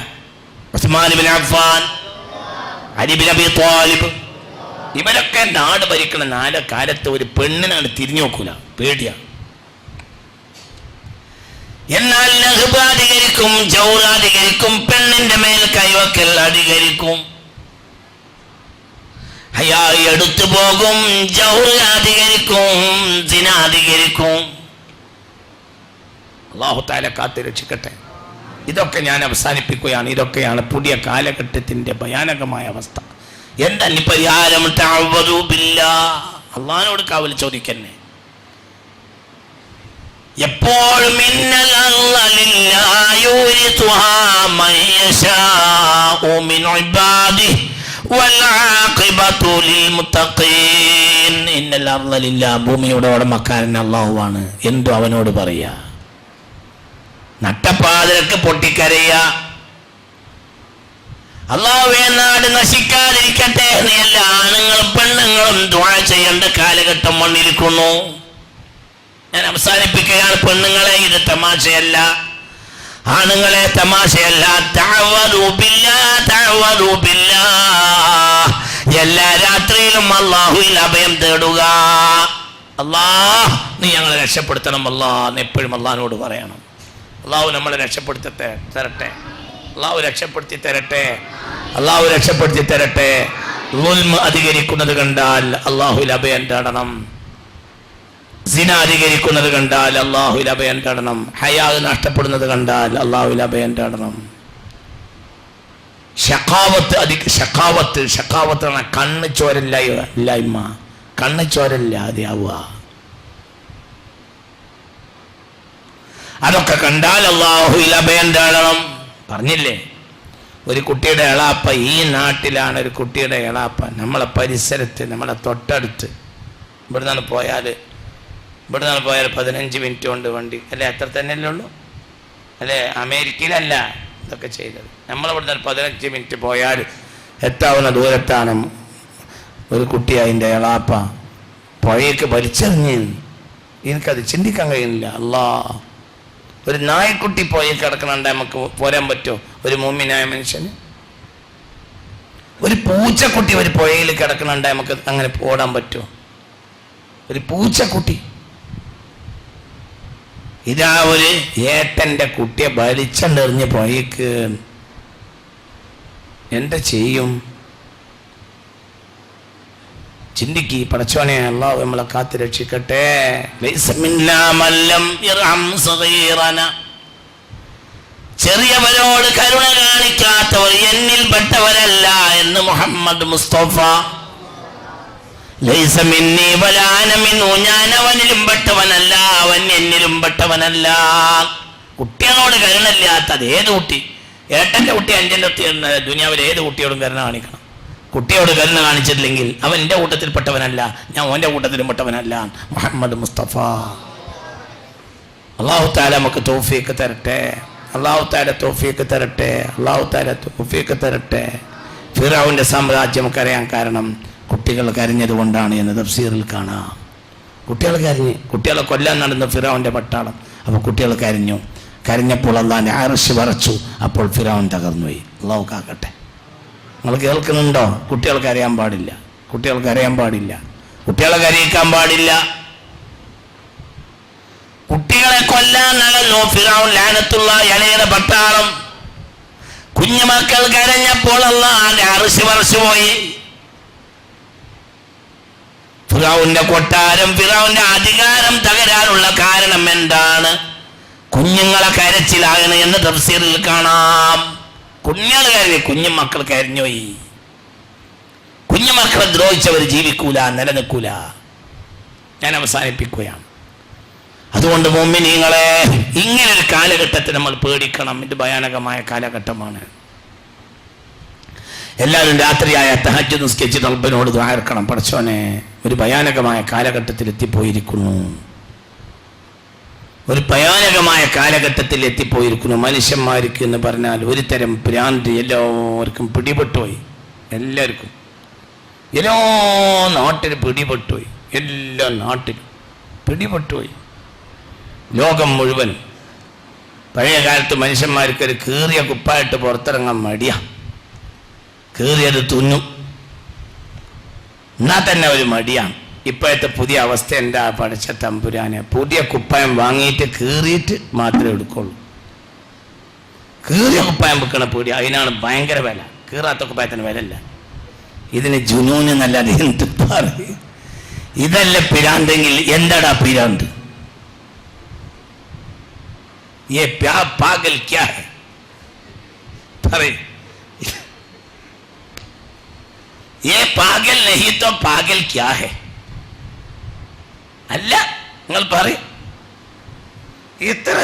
ഉസ്മാൻ ഇബ്നു അഫ്ഫാൻ, അലി ഇബ്നു അബീ ത്വാലിബ്, ഇവരൊക്കെ നാട് ഭരിക്കുന്ന കാലത്ത് ഒരു പെണ്ണിനാണ് തിരിഞ്ഞു നോക്കൂല, പേടിയാണ്. എന്നാൽ നഹ്ബ് അധികരിക്കും, ജൗർ അധികരിക്കും, പെണ്ണിന്റെ മേൽ കൈവക്കൽ അധികരിക്കും, ഹയാ എടുത്തു പോകും, ജൗർ അധികരിക്കും, സിന അധികരിക്കും. അല്ലാഹു തആല കാത്തു രക്ഷിക്കട്ടെ. ഇതൊക്കെ ഞാൻ അവസാനിപ്പിക്കുകയാണ്. ഇതൊക്കെയാണ് പുതിയ കാലഘട്ടത്തിന്റെ ഭയാനകമായ അവസ്ഥ. എന്താ ഇനി പരിഹാരം? തഅവ്വദു ബില്ലാഹ്, അല്ലാഹുവോട് കാവൽ ചോദിക്കന്നെ. എപ്പോഴും ഇന്നൽ അർള ലില്ലാഹി യൂരിസുഹാ മൻ യശാഉ മിൻ ഇബാദിഹി വൽ ആഖിബതു ലിൽ മുത്തഖീൻ. ഇന്നൽ അർള ലില്ലാഹ്, ഭൂമിയുടെ ഉടമക്കാരൻ അല്ലാഹുവാണ്. എന്തോ അവനോട് പറയാ. നട്ടപ്പാതിരക്ക് പൊട്ടിക്കരയ, അല്ലാഹുവേ നാട് നശിക്കാതിരിക്കട്ടെ എന്ന് എല്ലാ ആണുങ്ങളും പെണ്ണുങ്ങളും ദുആ ചെയ്യേണ്ട കാലഘട്ടം വന്നിരിക്കുന്നു. ഞാൻ അവസാനിപ്പിക്കുകയാണ്. പെണ്ണുങ്ങളെ, ഇത് തമാശയല്ല, ആണുങ്ങളെ തമാശയല്ല. തഅവ്വദു ബില്ലാഹ്, തഅവ്വദു ബില്ലാഹ്. എല്ലാ രാത്രിയിലും അല്ലാഹുവിൽ അഭയം തേടുക. അല്ലാഹ്, നീ ഞങ്ങളെ രക്ഷപ്പെടുത്തണം അല്ലാഹ്, എപ്പോഴും അല്ലാഹുവിനോട് പറയണം. അല്ലാഹു നമ്മളെ രക്ഷപ്പെടുത്തി തരട്ടെ. അല്ലാഹു രക്ഷപ്പെടുത്തി തരട്ടെ. അല്ലാഹു രക്ഷപ്പെടുത്തി തരട്ടെ. ദുൽമ അധികരിക്കുന്നത് കണ്ടാൽ അല്ലാഹുവിൽ അഭയം തേടണം. സിന അധികരിക്കുന്നത് കണ്ടാൽ അള്ളാഹുവിൽ അഭയം തേടണം. ഹയാ നഷ്ടപ്പെടുന്നത് കണ്ടാൽ അള്ളാഹുവിൽ അഭയം തേടണം. ഷഖാവത്ത് കണ്ണ് ചോരല്ലായ്മ, കണ്ണ് ചോരല്ലാതെയാവുക. അതൊക്കെ കണ്ടാൽ അള്ളാഹുവിൽ അഭയം തേടണം. പറഞ്ഞില്ലേ, ഒരു കുട്ടിയുടെ എളാപ്പ, ഈ നാട്ടിലാണ് ഒരു കുട്ടിയുടെ എളാപ്പ, നമ്മളെ പരിസരത്ത്, നമ്മളെ തൊട്ടടുത്ത്. ഇവിടുന്നാണ് പോയാൽ 15 മിനിറ്റ് കൊണ്ട് വണ്ടി അല്ലേ, അത്ര തന്നെയല്ലേ ഉള്ളൂ അല്ലേ? അമേരിക്കയിലല്ല ഇതൊക്കെ ചെയ്തത്. നമ്മളിവിടുന്ന് 15 മിനിറ്റ് പോയാൽ എത്താവുന്ന ദൂരത്താണ് ഒരു കുട്ടി, അതിൻ്റെ എളാപ്പ പുഴയ്ക്ക് വലിച്ചെറിഞ്ഞ്. എനിക്കത് ചിന്തിക്കാൻ കഴിയുന്നില്ല. അല്ലാ, ഒരു നായ്ക്കുട്ടി പുഴയിൽ കിടക്കണുണ്ട്, നമുക്ക് പോരാൻ പറ്റുമോ ഒരു മുഅ്മിനായ മനുഷ്യന്? ഒരു പൂച്ചക്കുട്ടി ഒരു പുഴയിൽ കിടക്കണുണ്ട്, നമുക്ക് അങ്ങനെ ഓടാൻ പറ്റുമോ? ഒരു പൂച്ചക്കുട്ടി. ഇതാ ഒരു ഏട്ടൻ്റെ കുട്ടിയെ വലിച്ചെറിഞ്ഞ് പുഴയ്ക്ക്. എന്താ ചെയ്യും? ചിന്തിക്ക്. പടച്ചോനെ, അല്ലാഹു നമ്മളെ കാത്ത് രക്ഷിക്കട്ടെ. ചെറിയവരോട് കരുണ കാണിക്കാത്തവർ എന്നിൽ പെട്ടവരല്ല എന്ന് മുഹമ്മദ് മുസ്തഫ. ലൈസ മിന്നി വലാ അന മിൻഹു, ഞാൻ അവനിലും പെട്ടവനല്ല, അവൻ എന്നിലും പെട്ടവനല്ല. കുട്ടികളോട് കരുണയില്ലാത്ത അത് ഏത് കുട്ടി? ഏട്ടൻ്റെ കുട്ടി, അഞ്ചൻ്റെ കുട്ടി, ദുനിയാവിൽ ഏത് കുട്ടിയോടും കരുണ കാണിക്കണം. കുട്ടിയോട് കരുണ കാണിച്ചിട്ടില്ലെങ്കിൽ അവൻ എൻ്റെ കൂട്ടത്തിൽപ്പെട്ടവനല്ല, ഞാൻ ഓൻ്റെ കൂട്ടത്തിലും പെട്ടവനല്ല. മുഹമ്മദ് മുസ്തഫ. അല്ലാഹു തആല നമുക്ക് തൗഫീഖ് തരട്ടെ. അല്ലാഹു തആല തൗഫീഖ് തരട്ടെ. അല്ലാഹു തആല തൗഫീഖ് തരട്ടെ. ഫിറഔന്റെ സാമ്രാജ്യം കരയാൻ കാരണം കുട്ടികൾ കരഞ്ഞത് കൊണ്ടാണ് എന്ന് തഫ്സീറിൽ കാണാം. കുട്ടികൾ കരഞ്ഞ്, കുട്ടികളെ കൊല്ലാൻ നടന്ന ഫിറഔന്റെ പട്ടാളം. അപ്പോൾ കുട്ടികൾ കരഞ്ഞു. കരഞ്ഞപ്പോൾ അള്ളാഹിന്റെ അർശ് വിറച്ചു. അപ്പോൾ ഫിറഔൻ തകർന്നുപോയി. അല്ലാഹു കാക്കട്ടെ. നിങ്ങൾ കേൾക്കുന്നുണ്ടോ? കുട്ടികൾ കരയാൻ പാടില്ല, കുട്ടികൾ കരയാൻ പാടില്ല, കുട്ടികളെ കരയിക്കാൻ പാടില്ല. കുട്ടികളെ കൊല്ലാൻ നടന്നു ഫിറഔൻ ലഅനത്തുള്ളാഹി അലൈഹിയുടെ പട്ടാളം. കുഞ്ഞുമക്കൾ കരഞ്ഞപ്പോൾ അള്ളാഹിന്റെ അർശ് വിറച്ചുപോയി. ഫിറഔന്റെ കൊട്ടാരം, ഫിറഔന്റെ അധികാരം തകരാനുള്ള കാരണം എന്താണ്? കുഞ്ഞുങ്ങളെ കരച്ചിലാകണം എന്ന് തഫ്സീറിൽ കാണാം. കുഞ്ഞുങ്ങൾ കരഞ്ഞു, കുഞ്ഞുമക്കൾ കരഞ്ഞുപോയി. കുഞ്ഞുമക്കളെ ദ്രോഹിച്ചവർ ജീവിക്കൂല, നിലനിൽക്കൂല. ഞാൻ അവസാനിപ്പിക്കുകയാണ്. അതുകൊണ്ട് മുഅ്മിനീങ്ങളെ, ഇങ്ങനൊരു കാലഘട്ടത്തിൽ നമ്മൾ പേടിക്കണം. ഇത് ഭയാനകമായ കാലഘട്ടമാണ്. എല്ലാവരും രാത്രിയായ തഹജ്ജുദ് നിസ്കരിച്ച് റബ്ബിനോട് ദുആ ഇറക്കണം. പടച്ചോനെ, ഒരു ഭയാനകമായ കാലഘട്ടത്തിൽ എത്തിപ്പോയിരിക്കുന്നു, ഒരു ഭയാനകമായ കാലഘട്ടത്തിൽ എത്തിപ്പോയിരിക്കുന്നു. മനുഷ്യന്മാർക്ക് എന്ന് പറഞ്ഞാൽ ഒരു തരം ഭ്രാന്തി എല്ലാവർക്കും പിടിപെട്ടുപോയി. എല്ലാവർക്കും, എല്ലാ നാട്ടിലും പിടിപെട്ടുപോയി. എല്ലാ നാട്ടിലും പിടിപെട്ടുപോയി. ലോകം മുഴുവൻ. പഴയ കാലത്ത് മനുഷ്യന്മാർക്ക് ഒരു കീറിയ കുപ്പായിട്ട് പുറത്തിറങ്ങാൻ മടിയാ. കീറിയത് തുന്നും, എന്നാൽ തന്നെ ഒരു മടിയാണ്. ഇപ്പോഴത്തെ പുതിയ അവസ്ഥ എന്താ? പഠിച്ച തമ്പുരാനെ, പുതിയ കുപ്പായം വാങ്ങിയിട്ട് കീറിയിട്ട് മാത്രമേ എടുക്കുള്ളൂ. കീറിയ കുപ്പായം വെക്കണ പേടി, അതിനാണ് ഭയങ്കര വില. കീറാത്ത കുപ്പായത്തിന് വിലല്ല. ഇതിന് ജുനൂന് എന്നല്ലാതെ എന്ത് പറയും? ഇതല്ല പിരാന്തെങ്കിൽ എന്താടാ പിരാന്ത്? ये पागल क्या है? ये पागल नहीं तो पागल क्या है? അല്ല, നിങ്ങൾ പറയും. ഇത്ര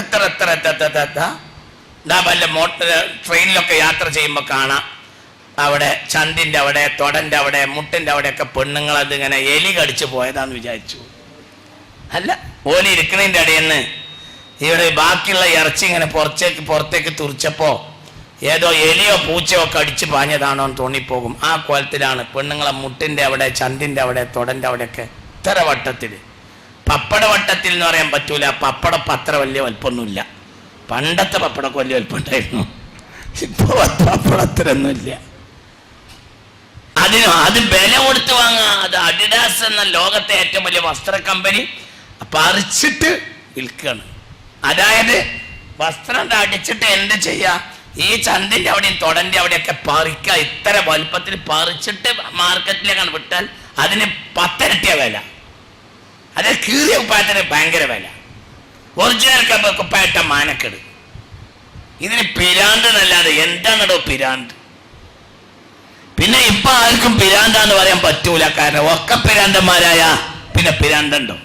വല്ല ട്രെയിനിലൊക്കെ യാത്ര ചെയ്യുമ്പോൾ കാണാം, അവിടെ ചന്തിൻ്റെ അവിടെ, തൊടൻ്റെ അവിടെ, മുട്ടിൻ്റെ അവിടെയൊക്കെ പെണ്ണുങ്ങൾ അതിങ്ങനെ എലി കടിച്ചു പോയതാന്ന് വിചാരിച്ചു. അല്ല, ഓലി ഇരിക്കണതിൻ്റെ ഇടയെന്ന് ഇവിടെ ബാക്കിയുള്ള ഇറച്ചി ഇങ്ങനെ പുറത്തേക്ക് തുറിച്ചപ്പോൾ ഏതോ എലിയോ പൂച്ചയോ ഒക്കെ അടിച്ച് പാഞ്ഞതാണോ എന്ന് തോന്നിപ്പോകും. ആ കോലത്തിലാണ് പെണ്ണുങ്ങളെ മുട്ടിൻ്റെ അവിടെ, ചന്തിൻ്റെ അവിടെ, തൊടൻ്റെ അവിടെയൊക്കെ ഇത്ര വട്ടത്തിൽ. പപ്പട വട്ടത്തിൽ എന്ന് പറയാൻ പറ്റൂല. പപ്പടം അത്ര വലിയ വലുപ്പമൊന്നുമില്ല. പണ്ടത്തെ പപ്പടമൊക്കെ വലിയ വലുപ്പം ഉണ്ടായിരുന്നു. ഇപ്പോൾ പപ്പടത്തിനൊന്നുമില്ല. അത് വില കൊടുത്ത് വാങ്ങുക. അത് അഡിഡാസ് എന്ന ലോകത്തെ ഏറ്റവും വലിയ വസ്ത്ര കമ്പനി പറിച്ചിട്ട് വിൽക്കുകയാണ്. അതായത് വസ്ത്രം അടിച്ചിട്ട് എന്ത് ചെയ്യുക? ഈ ചന്തിൻ്റെ അവിടെയും തൊടൻ്റെ അവിടെയൊക്കെ പറിക്കുക. ഇത്ര വലുപ്പത്തിൽ പറിച്ചിട്ട് മാർക്കറ്റിലേക്കാണ് വിട്ടാൽ അതിന് 10 ഇരട്ടിയ വില. അത് കീറിയ കുപ്പായത്തിന് ഭയങ്കര വില. ഒറിജിനൽ കുപ്പായിട്ട മാനക്കെട്. ഇതിന് പിരാന്ത് എന്നല്ലാതെ എന്താണോ പിരാന്ത്? പിന്നെ ഇപ്പൊ ആർക്കും പിരാന്താന്ന് പറയാൻ പറ്റൂല. കാരണം ഒക്കെ പിരാന്തന്മാരായ പിന്നെ പിരാന്തണ്ടോ?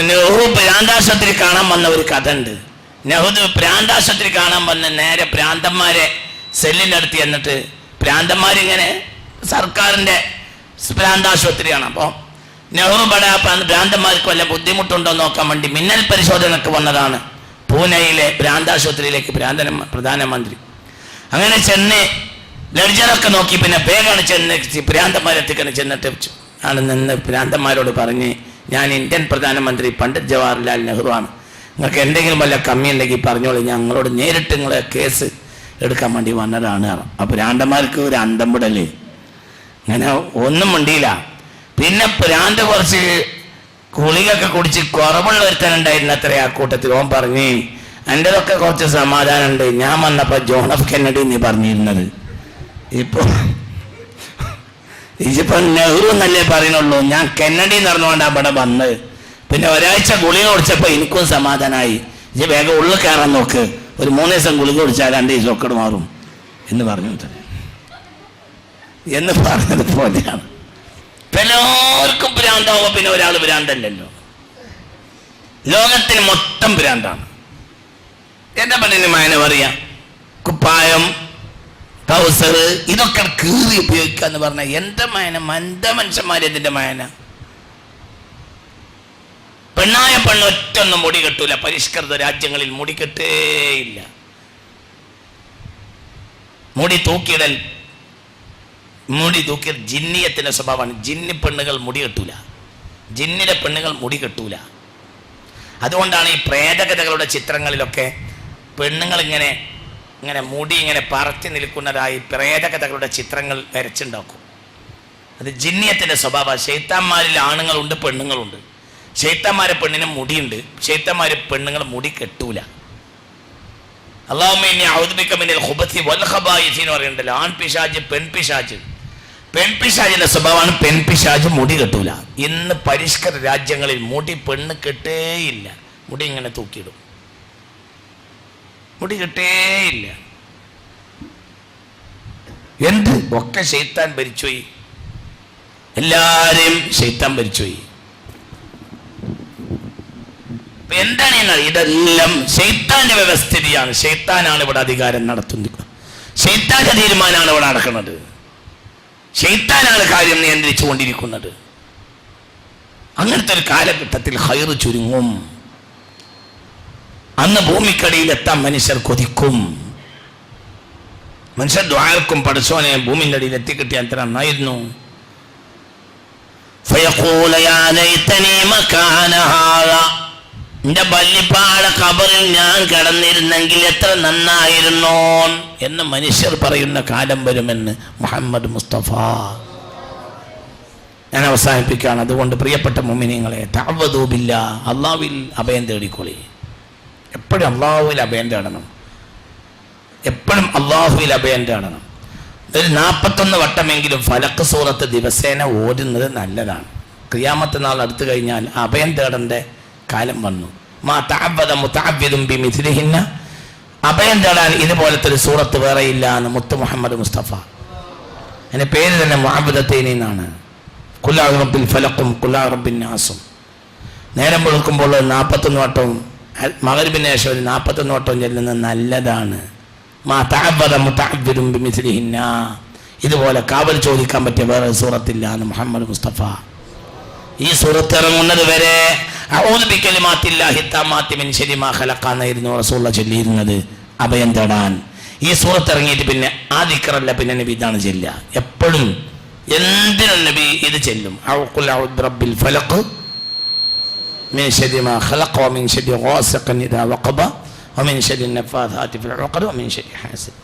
നെഹ്റു പ്രാന്താശുപത്രി കാണാൻ വന്ന ഒരു കഥ ഉണ്ട്. നെഹ്റു പ്രാന്താശുപത്രി കാണാൻ വന്ന് നേരെ പ്രാന്തന്മാരെ സെല്ലിൻ്റെ അടുത്ത് എന്നിട്ട് പ്രാന്തന്മാരിങ്ങനെ സർക്കാരിൻ്റെ പ്രാന്താശുപത്രിയാണ്. അപ്പോൾ നെഹ്റു ഭ്രാന്തന്മാർക്ക് വല്ല ബുദ്ധിമുട്ടുണ്ടോ നോക്കാൻ വേണ്ടി മിന്നൽ പരിശോധനക്ക് വന്നതാണ് പൂനെയിലെ ഭ്രാന്താശുപത്രിയിലേക്ക് പ്രധാനമന്ത്രി. അങ്ങനെ ചെന്ന് ലഡ്ജറൊക്കെ നോക്കി പിന്നെ വേഗമാണ് ചെന്ന് ഭ്രാന്തന്മാരെത്തിക്കണം. ചെന്നിട്ട് ആണ് നിന്ന് ഭ്രാന്തന്മാരോട് പറഞ്ഞ്, ഞാൻ ഇന്ത്യൻ പ്രധാനമന്ത്രി പണ്ഡിറ്റ് ജവഹർലാൽ നെഹ്റു ആണ്, നിങ്ങൾക്ക് എന്തെങ്കിലും വല്ല കമ്മി ഉണ്ടെങ്കിൽ പറഞ്ഞോളൂ, ഞങ്ങളോട് നേരിട്ട് നിങ്ങളെ കേസ് എടുക്കാൻ വേണ്ടി വന്നതാണ്. അപ്പോൾ ഭ്രാന്തന്മാർക്ക് ഒരു അന്തം വിടല്. അങ്ങനെ ഒന്നും മിണ്ടിയില്ല. പിന്നെ ഭ്രാന്ത് കുറച്ച് ഗുളികൊക്കെ കുടിച്ച് കുറവുള്ള ഒരുത്തനുണ്ടായിരുന്നു അത്ര ആ കൂട്ടത്തിൽ. ഓൻ പറഞ്ഞ്, എൻ്റെതൊക്കെ കുറച്ച് സമാധാനം ഉണ്ട്, ഞാൻ വന്നപ്പോൾ ജോൺ എഫ് കെന്നഡി നീ പറഞ്ഞിരുന്നത്, ഇതിപ്പോ നെഹ്റു എന്നല്ലേ പറയുന്നുള്ളൂ, ഞാൻ കെന്നഡി നടന്നുകൊണ്ടാണ് അവിടെ വന്നത്. പിന്നെ ഒരാഴ്ച ഗുളിക കുടിച്ചപ്പോൾ എനിക്കും സമാധാനമായി. ഇത് വേഗം ഉള്ളിൽ കയറാൻ നോക്ക്, ഒരു 3 ദിവസം ഗുളിക കുടിച്ചാൽ 2 ദിവസം ഒക്കെ മാറും എന്ന് പറഞ്ഞു എന്ന് പറഞ്ഞത് പോലെയാണ്. എല്ലാവർക്കും ഭ്രാന്താവുമ്പോൾ പിന്നെ ഒരാൾ ഭ്രാന്തല്ലല്ലോ. ലോകത്തിന് മൊത്തം ഭ്രാന്താണ്. എന്താ പെണ്ണിന് മായന പറയാ? കുപ്പായം, ട്രൗസർ, ഇതൊക്കെ കീറി ഉപയോഗിക്കുക എന്ന് പറഞ്ഞാൽ എന്താ മായന? എന്താ മനുഷ്യന്മാര് ഇതിന്റെ മായന? പെണ്ണായ പെണ്ണ് ഒറ്റൊന്നും മുടി കെട്ടൂല. പരിഷ്കൃത രാജ്യങ്ങളിൽ മുടി കെട്ടേയില്ല. മുടി തൂക്കിയിടൽ ജിന്നിയത്തിന്റെ സ്വഭാവമാണ്. ജിന്നി പെണ്ണുകൾ മുടി കെട്ടൂല. ജിന്നിലെ പെണ്ണുകൾ മുടി കെട്ടൂല. അതുകൊണ്ടാണ് ഈ പ്രേതകഥകളുടെ ചിത്രങ്ങളിലൊക്കെ പെണ്ണുങ്ങൾ ഇങ്ങനെ മുടി ഇങ്ങനെ പറത്തി നിൽക്കുന്നതായി പ്രേതകഥകളുടെ ചിത്രങ്ങൾ വരച്ചുണ്ടാക്കും. അത് ജിന്നിയത്തിന്റെ സ്വഭാവമാണ്. ശൈത്താന്മാരിൽ ആണുങ്ങളുണ്ട്, പെണ്ണുങ്ങളുണ്ട്. ശൈത്താന്മാരെ പെണ്ണിന് മുടിയുണ്ട്, ശൈത്താന്മാരെ പെണ്ണുങ്ങൾ മുടി കെട്ടൂല. അല്ലാഹുമ്മ ഇന്നി അഊദു ബിക മിനൽ ഖുബസി വൽ ഖബായിസ് എന്ന് പറയുന്നുണ്ടല്ലോ. ആൺപിശാച്, പെൺപിശാച്. പെൺപിശാചിന്റെ സ്വഭാവമാണ് പെൺപിശാച് മുടി കെട്ടൂല. ഇന്ന് പരിഷ്കൃത രാജ്യങ്ങളിൽ മുടി പെണ്ണ് കെട്ടേയില്ല. മുടി ഇങ്ങനെ തൂക്കിയിടും. മുടി കെട്ടേയില്ല. എന്ത് ഒക്കെ ശൈത്താൻ ഭരിച്ചുപോയി. എല്ലാരെയും ശൈത്താൻ ഭരിച്ചുപോയി. എന്താണ് ഇതെല്ലാം ശൈത്താന്റെ വ്യവസ്ഥിതിയാണ്. ശൈത്താനാണ് ഇവിടെ അധികാരം നടത്തുന്നത്. ശൈത്താന്റെ തീരുമാനമാണ് ഇവിടെ നടക്കുന്നത്. ശൈത്താനാണ് കാര്യം നിയന്ത്രിച്ചു കൊണ്ടിരിക്കുന്നത്. അങ്ങനത്തെ ഒരു കാലഘട്ടത്തിൽ ഖൈർ ചുരുങ്ങും. അന്ന് ഭൂമിക്കടിയിൽ എത്താൻ മനുഷ്യർ കൊതിക്കും. മനുഷ്യർ ദ്വാരക്കും പടച്ചോനെ ഭൂമിന്റെ അടിയിൽ എത്തിക്കിട്ടിയാൽ എത്ര നന്നായിരുന്നു. എന്റെ ബല്ലിപ്പാട ഖബറിൽ ഞാൻ കിടന്നിരുന്നെങ്കിൽ എത്ര നന്നായിരുന്നോ എന്ന് മനുഷ്യർ പറയുന്ന കാലം വരുമെന്ന് മുഹമ്മദ് മുസ്തഫ. ഞാൻ അവസാനിപ്പിക്കുകയാണ്. അതുകൊണ്ട് പ്രിയപ്പെട്ട മുഅ്മിനീങ്ങളെ, തഅവ്വദൂ ബില്ലാഹ്, അല്ലാഹുവിൽ അഭയം തേടിക്കൊള്ളി. എപ്പോഴും അല്ലാഹുവിൽ അഭയം തേടണം. എപ്പോഴും അല്ലാഹുവിൽ അഭയം തേടണം. ഒരു 41 വട്ടമെങ്കിലും ഫലക്ക് സൂറത്ത് ദിവസേന ഓടുന്നത് നല്ലതാണ്. ഖിയാമത്ത് നാൾ അടുത്തു കഴിഞ്ഞാൽ അഭയം തേടേണ്ട കാലം വന്നു. മാ തഅവ്വദ മുതഅവ്വിദുൻ ബിമിസ്ലിഹിന്ന, അഭയം തേടാൻ ഇതുപോലത്തെ ഒരു സൂറത്ത് വേറെ ഇല്ല എന്ന് മുത്ത് മുഹമ്മദ് മുസ്തഫ. അതിന്റെ പേര് തന്നെ മുഅവ്വദത്തൈനി എന്നാണ്. ഖുൽ അഊദു ബിറബ്ബിൽ ഫലഖും ഖുൽ അഊദു ബിറബ്ബിൻ നാസും. നേരം വെളുക്കുമ്പോൾ 41 വട്ടവും മഗ്‌രിബിന് ശേഷം ഒരു 41 വട്ടവും ചൊല്ലുന്നത് നല്ലതാണ്. മാ തഅവ്വദ മുതഅവ്വിദുൻ ബിമിസ്ലിഹിന്ന, ഇതുപോലെ കാവൽ ചോദിക്കാൻ പറ്റിയ വേറെ സൂറത്തില്ല എന്ന് മുഹമ്മദ് മുസ്തഫ. ഈ സൂറത്ത് ഇറങ്ങുന്നത് വരെ അഊദു ബികലിമാത്തില്ലാഹി തമ്മാത്തി മിൻ ശർരി മാ ഖലഖ എന്നായിരുന്നു റസൂലുള്ളാഹി ചൊല്ലിയിരുന്നത് അഭയം തേടാൻ. ഈ സൂറത്ത് ഇറങ്ങിയിട്ട് പിന്നെ ആ ദിക്റല്ല പിന്നെ നബി ഇതാണ് ചൊല്ലുക. എപ്പോഴും എന്തിനും നബി ഇത് ചെല്ലും. ഖുൽ അഊദു ബിറബ്ബിൽ ഫലഖ് മിൻ ശർരി മാ ഖലഖ വമിൻ ശർരി ഗാസിഖിൻ ഇദാ വഖബ വമിൻ ശർരി നഫാഥാതി ഫിൽ ഉഖദ വമിൻ ശർരി ഹാസിദ്.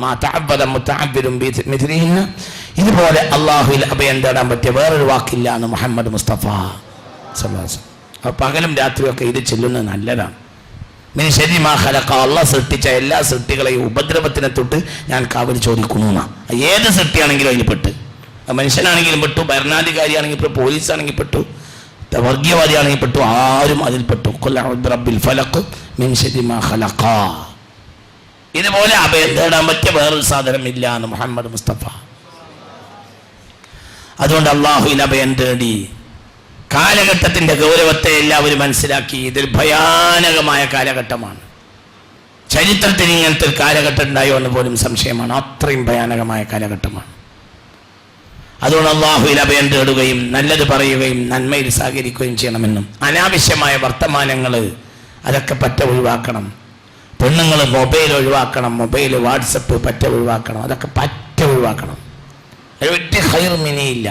മാ തഅവ്വദ മുതഅവ്വിദുൻ ബിമിസ്ലിഹിന്ന, ഇതുപോലെ അല്ലാഹുവിൽ അഭയം തേടാൻ പറ്റിയ വേറൊരു വാക്കില്ല എന്ന് മുഹമ്മദ് മുസ്തഫ സല്ലല്ലാഹു അലൈഹി വസല്ലം. അപ്പോൾ പകലും രാത്രിയൊക്കെ ഇത് ചെല്ലുന്നത് നല്ലതാണ്. മിൻ ശർരി മാ ഖലഖ, അല്ലാഹ് സൃഷ്ടിച്ച എല്ലാ സൃഷ്ടികളെയും ഉപദ്രവത്തിനെ തൊട്ട് ഞാൻ കാവൽ ചോദിക്കുന്നു. ഏത് സൃഷ്ടിയാണെങ്കിലും അതിൽ പെട്ട് മനുഷ്യനാണെങ്കിലും പെട്ടു, ഭരണാധികാരിയാണെങ്കിൽ പെട്ടു, പോലീസാണെങ്കിൽ പെട്ടു, വർഗീയവാദിയാണെങ്കിൽ പെട്ടു, ആരും അതിൽ പെട്ടു. റബ്ബിൽ ഫലഖ് മിൻ ശർരി മാ ഖലഖ. ഇതുപോലെ അഭയം തേടാൻ പറ്റിയ വേറൊരു സാധനം ഇല്ല എന്ന് മുഹമ്മദ് മുസ്തഫ. അതുകൊണ്ട് അള്ളാഹുവിൽ അഭയം തേടി കാലഘട്ടത്തിന്റെ ഗൗരവത്തെ എല്ലാവരും മനസ്സിലാക്കി. ഇതൊരു ഭയാനകമായ കാലഘട്ടമാണ്. ചരിത്രത്തിൽ ഇങ്ങനത്തെ ഒരു കാലഘട്ടം ഉണ്ടായോ എന്ന് പോലും സംശയമാണ്. അത്രയും ഭയാനകമായ കാലഘട്ടമാണ്. അതുകൊണ്ട് അള്ളാഹുവിൽ അഭയം തേടുകയും നല്ലത് പറയുകയും നന്മയിൽ സഹകരിക്കുകയും ചെയ്യണമെന്നും അനാവശ്യമായ വർത്തമാനങ്ങൾ അതൊക്കെ പറ്റ ഒഴിവാക്കണം. പെണ്ണുങ്ങൾ മൊബൈൽ ഒഴിവാക്കണം, മൊബൈൽ വാട്സപ്പ് പറ്റ ഒഴിവാക്കണം, അതൊക്കെ പറ്റ ഒഴിവാക്കണം. ഒരു ഖൈറുമിനിയില്ല,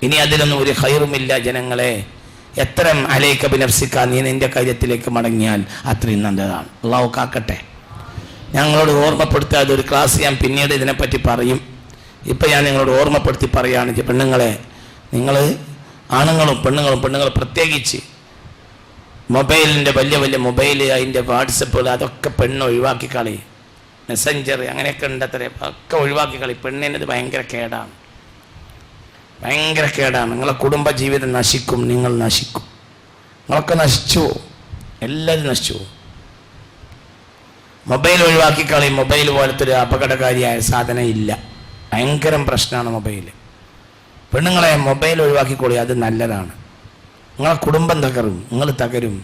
ഇനി അതിലൊന്നും ഒരു ഖൈറുമില്ല. ജനങ്ങളെ, എത്ര അലൈക ബിനഫ്സിക, നീ നിന്റെ കാര്യത്തിലേക്ക് മടങ്ങിയാൽ അത്രയും നല്ലതാണ്. അള്ളാഹു കാക്കട്ടെ. ഞങ്ങളോട് ഓർമ്മപ്പെടുത്താതെ ഒരു ക്ലാസ് ഞാൻ പിന്നീട് ഇതിനെപ്പറ്റി പറയും. ഇപ്പം ഞാൻ നിങ്ങളോട് ഓർമ്മപ്പെടുത്തി പറയുകയാണ്, പെണ്ണുങ്ങളെ, നിങ്ങൾ ആണുങ്ങളും പെണ്ണുങ്ങൾ പ്രത്യേകിച്ച് മൊബൈലിൻ്റെ വലിയ വലിയ മൊബൈൽ, അതിൻ്റെ വാട്സപ്പുകൾ അതൊക്കെ പെണ്ണ് ഒഴിവാക്കി കളി. മെസ്സഞ്ചർ അങ്ങനെയൊക്കെ ഉണ്ടത്രേ, ഒക്കെ ഒഴിവാക്കി കളി. പെണ്ണിനത് ഭയങ്കര കേടാണ്, ഭയങ്കര കേടാണ്. നിങ്ങളെ കുടുംബ ജീവിതം നശിക്കും, നിങ്ങൾ നശിക്കും. നിങ്ങളൊക്കെ നശിച്ചു, എല്ലാവരും നശിച്ചു. മൊബൈൽ ഒഴിവാക്കി കളി. മൊബൈൽ പോലത്തെ ഒരു അപകടകാരിയായ സാധനം ഇല്ല. ഭയങ്കരം പ്രശ്നമാണ് മൊബൈൽ. പെണ്ണുങ്ങളെ മൊബൈൽ ഒഴിവാക്കിക്കോളി, അത് നല്ലതാണ്. നിങ്ങളെ കുടുംബം തകരും, നിങ്ങൾ തകരും,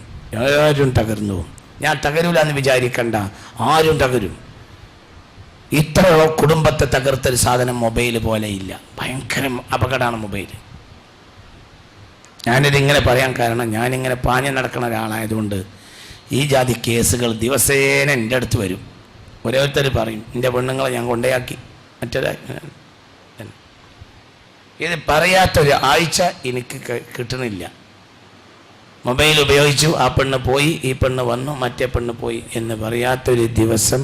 ആരും തകർന്നു. ഞാൻ തകരൂല എന്ന് വിചാരിക്കണ്ട, ആരും തകരും. ഇത്ര കുടുംബത്തെ തകർത്തൊരു സാധനം മൊബൈൽ പോലെ ഇല്ല. ഭയങ്കര അപകടമാണ് മൊബൈൽ. ഞാനിതിങ്ങനെ പറയാൻ കാരണം, ഞാനിങ്ങനെ പാഞ്ഞു നടക്കുന്ന ഒരാളായതുകൊണ്ട് ഈ ജാതി കേസുകൾ ദിവസേന എൻ്റെ അടുത്ത് വരും. ഓരോരുത്തർ പറയും, എൻ്റെ പെണ്ണുങ്ങളെ ഞാൻ കൊണ്ടയാക്കി, മറ്റേതായി. ഇത് പറയാത്തൊരു ആഴ്ച എനിക്ക് കിട്ടണില്ല. മൊബൈൽ ഉപയോഗിച്ചു, ആ പെണ്ണ് പോയി, ഈ പെണ്ണ് വന്നു, മറ്റേ പെണ്ണ് പോയി എന്ന് പറയാത്തൊരു ദിവസം